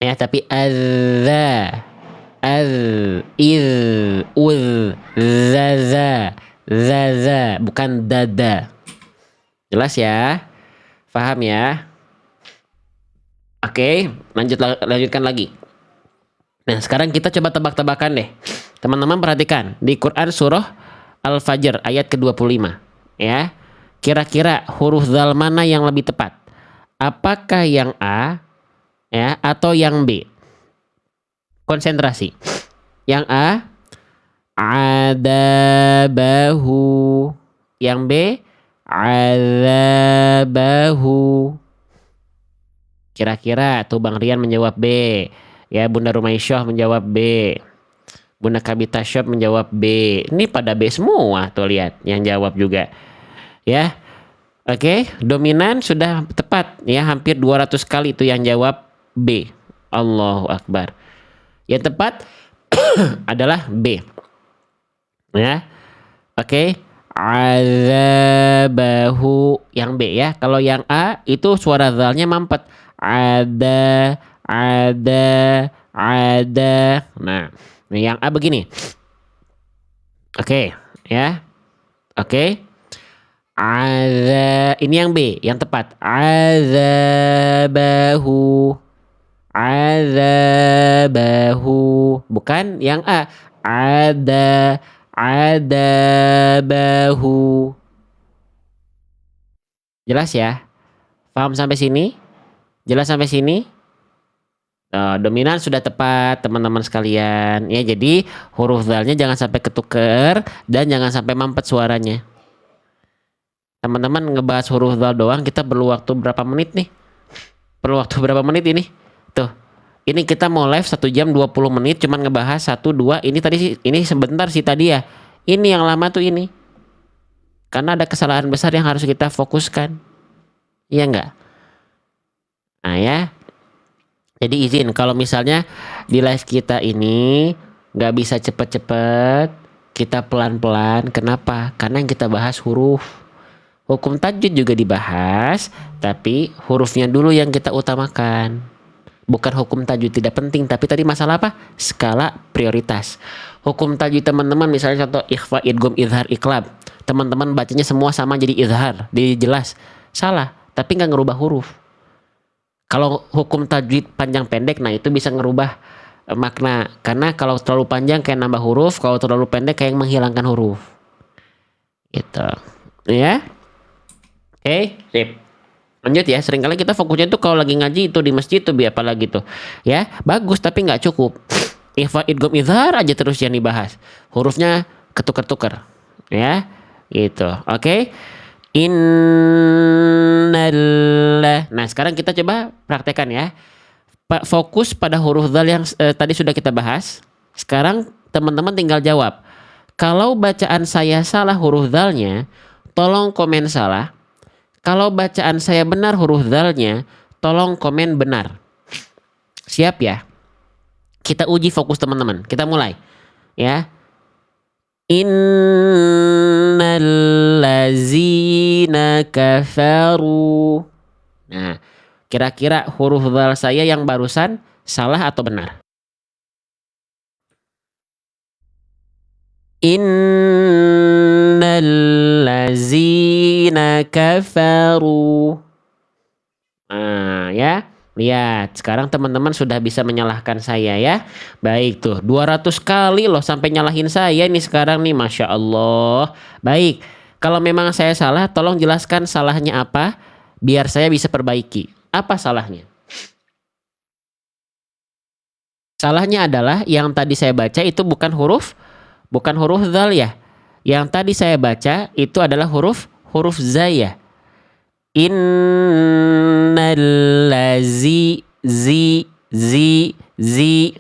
Ya, tapi adza, az, iz, ul, zaza, bukan dada. Jelas ya? Paham ya? Oke, lanjutkan lagi. Nah, sekarang kita coba tebak-tebakan deh. Teman-teman perhatikan di Quran surah Al-Fajr ayat ke-25, ya. Kira-kira huruf zal mana yang lebih tepat? Apakah yang A, ya, atau yang B? Konsentrasi. Yang A, adabahu. Yang B, azabahu. Kira-kira tuh Bang Rian menjawab B. Ya, Bunda Rumaisyah menjawab B. Bunda Kabita Shop menjawab B. Ini pada B semua tuh, lihat yang jawab juga. Ya. Oke, dominan sudah tepat ya, hampir 200 kali itu yang jawab B. Allahu Akbar. Yang tepat adalah B. Ya. Oke. Azabahu yang B ya. Kalau yang A itu suara zalnya mampet. Ada, ada. Nah, yang A begini. Oke, ya. Oke. Ini yang B, yang tepat. Azabahu. Azabahu. Bukan yang A. Adabahu. Jelas ya? Paham sampai sini? Jelas sampai sini? Dominan sudah tepat teman-teman sekalian. Ya, jadi huruf zalnya jangan sampai ketuker dan jangan sampai mampet suaranya. Teman-teman ngebahas huruf zal doang kita perlu waktu berapa menit nih? Perlu waktu berapa menit ini? Tuh. Ini kita mau live 1 jam 20 menit cuman ngebahas 1 2. Ini tadi sih, ini sebentar sih tadi ya. Ini yang lama tuh ini. Karena ada kesalahan besar yang harus kita fokuskan. Iya enggak? Nah ya. Jadi izin kalau misalnya di live kita ini nggak bisa cepet-cepet, kita pelan-pelan. Kenapa? Karena yang kita bahas huruf. Hukum tajwid juga dibahas, tapi hurufnya dulu yang kita utamakan. Bukan hukum tajwid tidak penting, tapi tadi masalah apa? Skala prioritas. Hukum tajwid teman-teman misalnya contoh ikhfa, idgham, izhar, iqlab. Teman-teman bacanya semua sama jadi izhar, jadi jelas. Salah, tapi nggak ngerubah huruf. Kalau hukum tajwid panjang pendek, nah itu bisa ngerubah makna. Karena kalau terlalu panjang kayak nambah huruf, kalau terlalu pendek kayak menghilangkan huruf. Gitu. Ya. Oke, sip. Lanjut ya, seringkali kita fokusnya tuh kalau lagi ngaji itu di masjid tuh apalagi tuh. Ya, bagus tapi nggak cukup. Ikhfa, idgham, izhar aja terus yang dibahas. Hurufnya ketuker-tuker. Ya, gitu. Oke. Innallah. Nah, sekarang kita coba praktekkan ya. Fokus pada huruf dzal yang tadi sudah kita bahas. Sekarang teman-teman tinggal jawab. Kalau bacaan saya salah huruf dzalnya, tolong komen salah. Kalau bacaan saya benar huruf dzalnya, tolong komen benar. Siap ya? Kita uji fokus teman-teman. Kita mulai. Ya. Innallazina kafaru. Nah, kira-kira huruf dzal saya yang barusan salah atau benar? Innallazina kafaru. Nah, ya. Lihat, sekarang teman-teman sudah bisa menyalahkan saya ya. Baik tuh, 200 kali loh sampai nyalahin saya nih sekarang nih, Masya Allah. Baik, kalau memang saya salah, tolong jelaskan salahnya apa, biar saya bisa perbaiki. Apa salahnya? Salahnya adalah yang tadi saya baca itu bukan huruf zal ya. Yang tadi saya baca itu adalah huruf huruf za ya. Innallazi zi zi zi.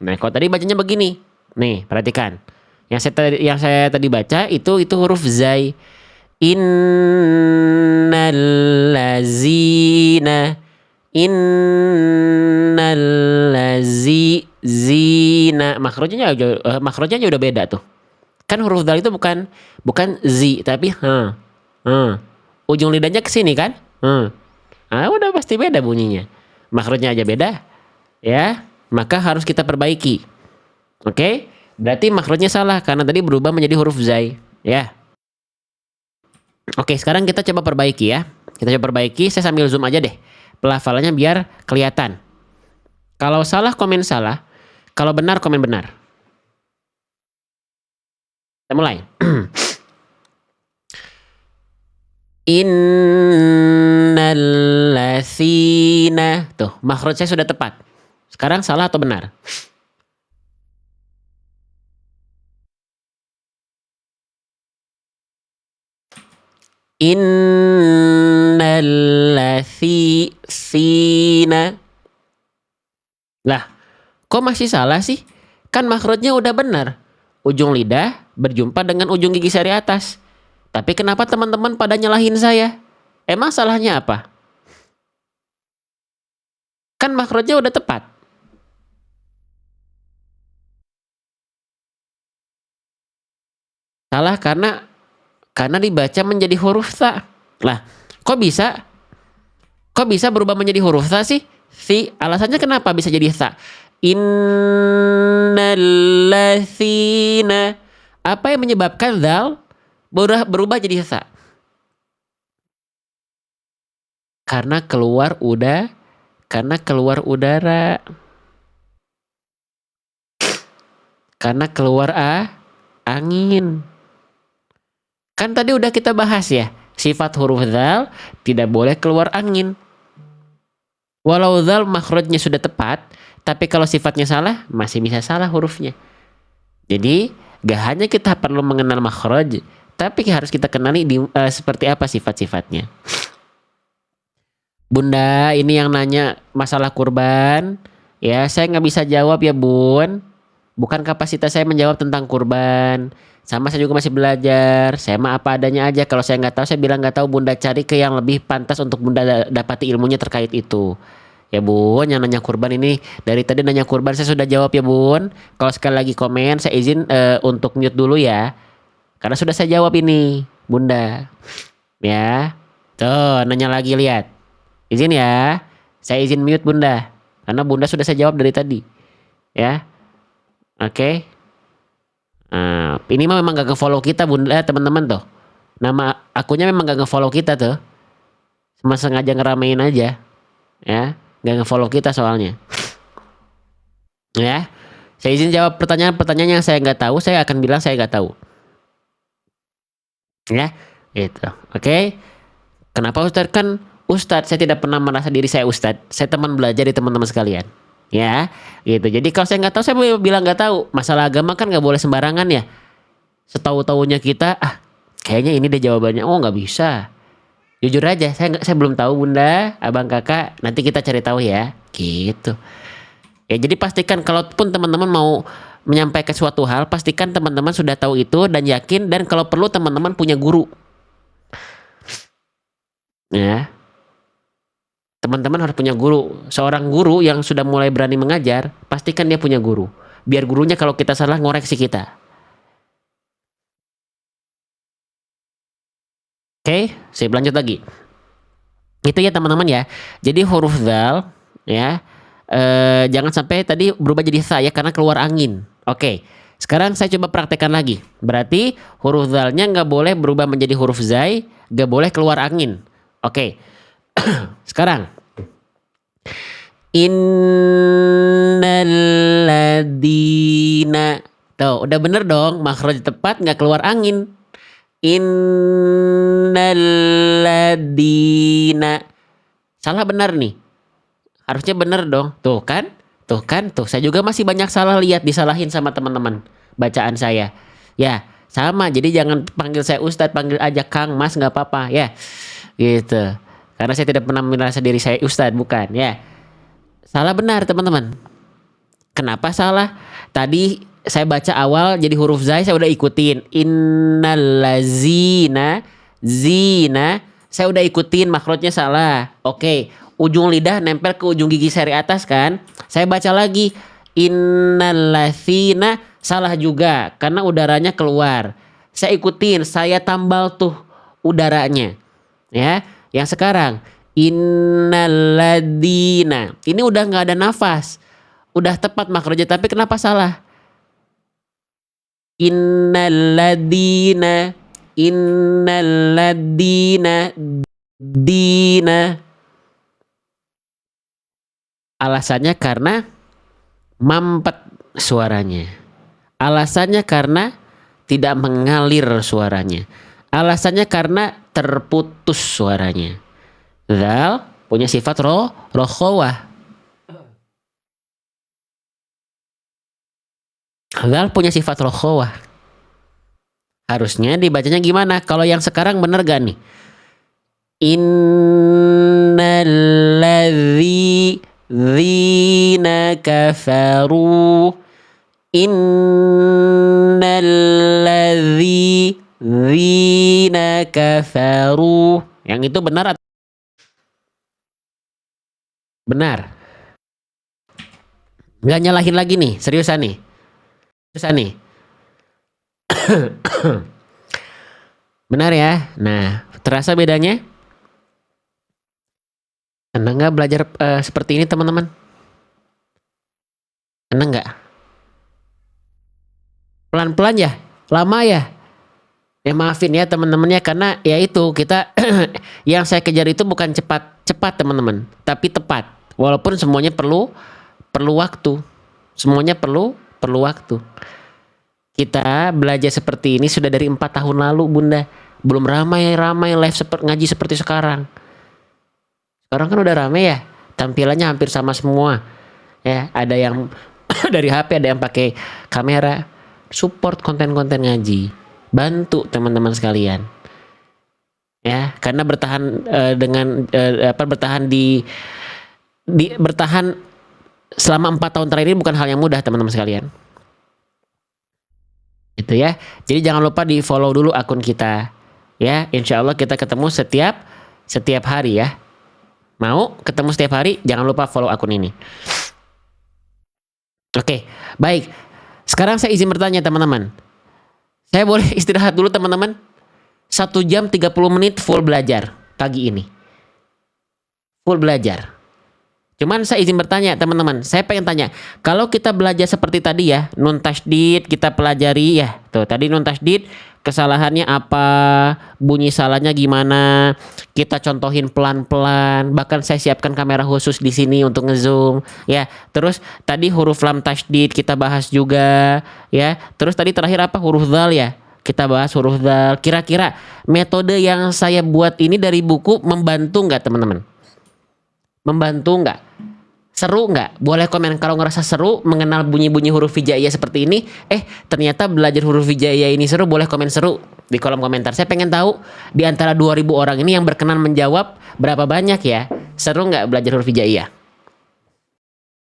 Nah, kalau tadi bacanya begini. Nih, perhatikan. Yang saya tadi baca itu huruf zai. Innallazina zina. Makhrajnya udah beda tuh. Kan huruf dal itu bukan zi tapi ujung lidahnya ke sini kan? Udah pasti beda bunyinya. Makhrajnya aja beda, ya. Maka harus kita perbaiki. Oke? Berarti makhrajnya salah karena tadi berubah menjadi huruf zai, ya. Oke, sekarang kita coba perbaiki ya. Kita coba perbaiki, saya sambil zoom aja deh. Pelafalannya biar kelihatan. Kalau salah komen salah, kalau benar komen benar. Kita mulai. Innallazina. Tuh, makhraj saya sudah tepat. Sekarang salah atau benar? Innallazina. Lah, kok masih salah sih? Kan makhrajnya udah benar. Ujung lidah berjumpa dengan ujung gigi sari atas. Tapi kenapa teman-teman pada nyalahin saya? Emang salahnya apa? Kan makhrajnya udah tepat. Salah karena dibaca menjadi huruf ta. Lah, kok bisa? Kok bisa berubah menjadi huruf ta sih? Alasannya kenapa bisa jadi ta? Innallazina. Apa yang menyebabkan zal berubah jadi ta? Karena keluar udara. Karena keluar angin. Kan tadi udah kita bahas ya, sifat huruf zal tidak boleh keluar angin. Walau zal makhrajnya sudah tepat, tapi kalau sifatnya salah, masih bisa salah hurufnya. Jadi, gak hanya kita perlu mengenal makhraj, tapi harus kita kenali seperti apa sifat-sifatnya. Bunda, ini yang nanya masalah kurban. Ya, saya nggak bisa jawab ya, Bun. Bukan kapasitas saya menjawab tentang kurban. Sama saya juga masih belajar. Saya mah apa adanya aja. Kalau saya nggak tahu, saya bilang nggak tahu. Bunda cari ke yang lebih pantas untuk Bunda dapati ilmunya terkait itu. Ya Bun, yang nanya kurban ini dari tadi nanya kurban saya sudah jawab ya Bun. Kalau sekali lagi komen, saya izin untuk mute dulu ya. Karena sudah saya jawab ini, Bunda. Ya, tuh nanya lagi lihat. Izin ya, saya izin mute Bunda. Karena Bunda sudah saya jawab dari tadi. Ya, oke. Nah, ini mah memang gak nge-follow kita Bunda, teman-teman tuh. Nama akunnya memang gak nge-follow kita tuh. Cuma sengaja ngeramein aja. Ya, gak nge-follow kita soalnya. Ya, saya izin jawab pertanyaan-pertanyaan yang saya nggak tahu, saya akan bilang saya nggak tahu. Ya, gitu. Oke. Kenapa Ustadz? Kan Ustadz, saya tidak pernah merasa diri saya Ustadz. Saya teman belajar di teman-teman sekalian. Ya, gitu. Jadi kalau saya nggak tahu, saya boleh bilang nggak tahu. Masalah agama kan nggak boleh sembarangan ya. Setahu-tahunya kita, kayaknya ini deh jawabannya. Oh nggak bisa. Jujur aja, saya belum tahu Bunda, abang kakak. Nanti kita cari tahu ya. Gitu. Ya jadi pastikan kalaupun teman-teman mau menyampaikan suatu hal, pastikan teman-teman sudah tahu itu dan yakin. Dan kalau perlu teman-teman punya guru. Ya. Teman-teman harus punya guru. Seorang guru yang sudah mulai berani mengajar, pastikan dia punya guru. Biar gurunya kalau kita salah ngoreksi kita. Oke, saya lanjut lagi. Itu ya teman-teman ya. Jadi huruf zal ya, jangan sampai tadi berubah jadi sa ya karena keluar angin. Oke. Sekarang saya coba praktekkan lagi. Berarti huruf zalnya nggak boleh berubah menjadi huruf zai, nggak boleh keluar angin. Oke. Sekarang Innalladzina. Tuh, udah bener dong, makhraj tepat, nggak keluar angin. Innalladzina. Salah benar nih. Harusnya bener dong. Tuh kan? Tuh kan? Tuh, saya juga masih banyak salah lihat disalahin sama teman-teman bacaan saya. Ya, sama. Jadi jangan panggil saya Ustadz, panggil aja Kang, Mas, nggak apa-apa ya. Gitu. Karena saya tidak pernah merasa diri saya Ustadz, bukan ya. Salah benar, teman-teman. Kenapa salah? Tadi saya baca awal jadi huruf zai, saya udah ikutin. Innallazina, zina, saya udah ikutin, makrotnya salah. Oke, ujung lidah nempel ke ujung gigi seri atas kan? Saya baca lagi. Innallazina, salah juga karena udaranya keluar. Saya ikutin, saya tambal tuh udaranya. Ya, yang sekarang innalladzina. Ini udah nggak ada nafas. Udah tepat makrojnya tapi kenapa salah? Innalladzina, innalladzina, dina. Alasannya karena mampet suaranya. Alasannya karena tidak mengalir suaranya. Alasannya karena terputus suaranya. Zal punya sifat rokhawah. Zal punya sifat rokhawah. Harusnya dibacanya gimana? Kalau yang sekarang bener gak nih? Innalladzina kafaru. Innalladzina kafaru. Yang itu benar atau benar? Nggak nyalahin lagi nih, seriusan nih. Seriusan nih. Benar ya? Nah, terasa bedanya? Senang nggak belajar seperti ini teman-teman? Senang nggak? Pelan-pelan ya? Lama ya? Ya maafin ya teman-temannya karena ya itu kita yang saya kejar itu bukan cepat teman-teman, tapi tepat. Walaupun semuanya perlu waktu. Semuanya perlu waktu. Kita belajar seperti ini sudah dari 4 tahun lalu, Bunda. Belum ramai-ramai live ngaji seperti sekarang. Sekarang kan udah ramai ya. Tampilannya hampir sama semua. Ya, ada yang dari HP, ada yang pakai kamera. Support konten-konten ngaji. Bantu teman-teman sekalian. Ya, karena bertahan bertahan selama 4 tahun terakhir ini bukan hal yang mudah teman-teman sekalian. Itu ya. Jadi jangan lupa di follow dulu akun kita. Ya, insya Allah kita ketemu setiap hari ya. Mau ketemu setiap hari? Jangan lupa follow akun ini. Oke, baik. Sekarang saya izin bertanya teman-teman. Saya boleh istirahat dulu teman-teman? 1 jam 30 menit full belajar pagi ini. Full belajar. Cuman saya izin bertanya teman-teman, saya pengen tanya, kalau kita belajar seperti tadi ya, nun tasydid kita pelajari ya, tuh tadi nun tasydid kesalahannya apa, bunyi salahnya gimana, kita contohin pelan-pelan, bahkan saya siapkan kamera khusus di sini untuk ngezoom, ya. Terus tadi huruf lam tasydid kita bahas juga, ya. Terus tadi terakhir apa, huruf dzal ya. Kita bahas huruf dzal. Kira-kira metode yang saya buat ini dari buku membantu nggak teman-teman? Membantu nggak? Seru nggak? Boleh komen kalau ngerasa seru mengenal bunyi-bunyi huruf hijaiyah seperti ini. Ternyata belajar huruf hijaiyah ini seru, boleh komen seru di kolom komentar. Saya pengen tahu di antara 2000 orang ini yang berkenan menjawab berapa banyak ya. Seru nggak belajar huruf hijaiyah?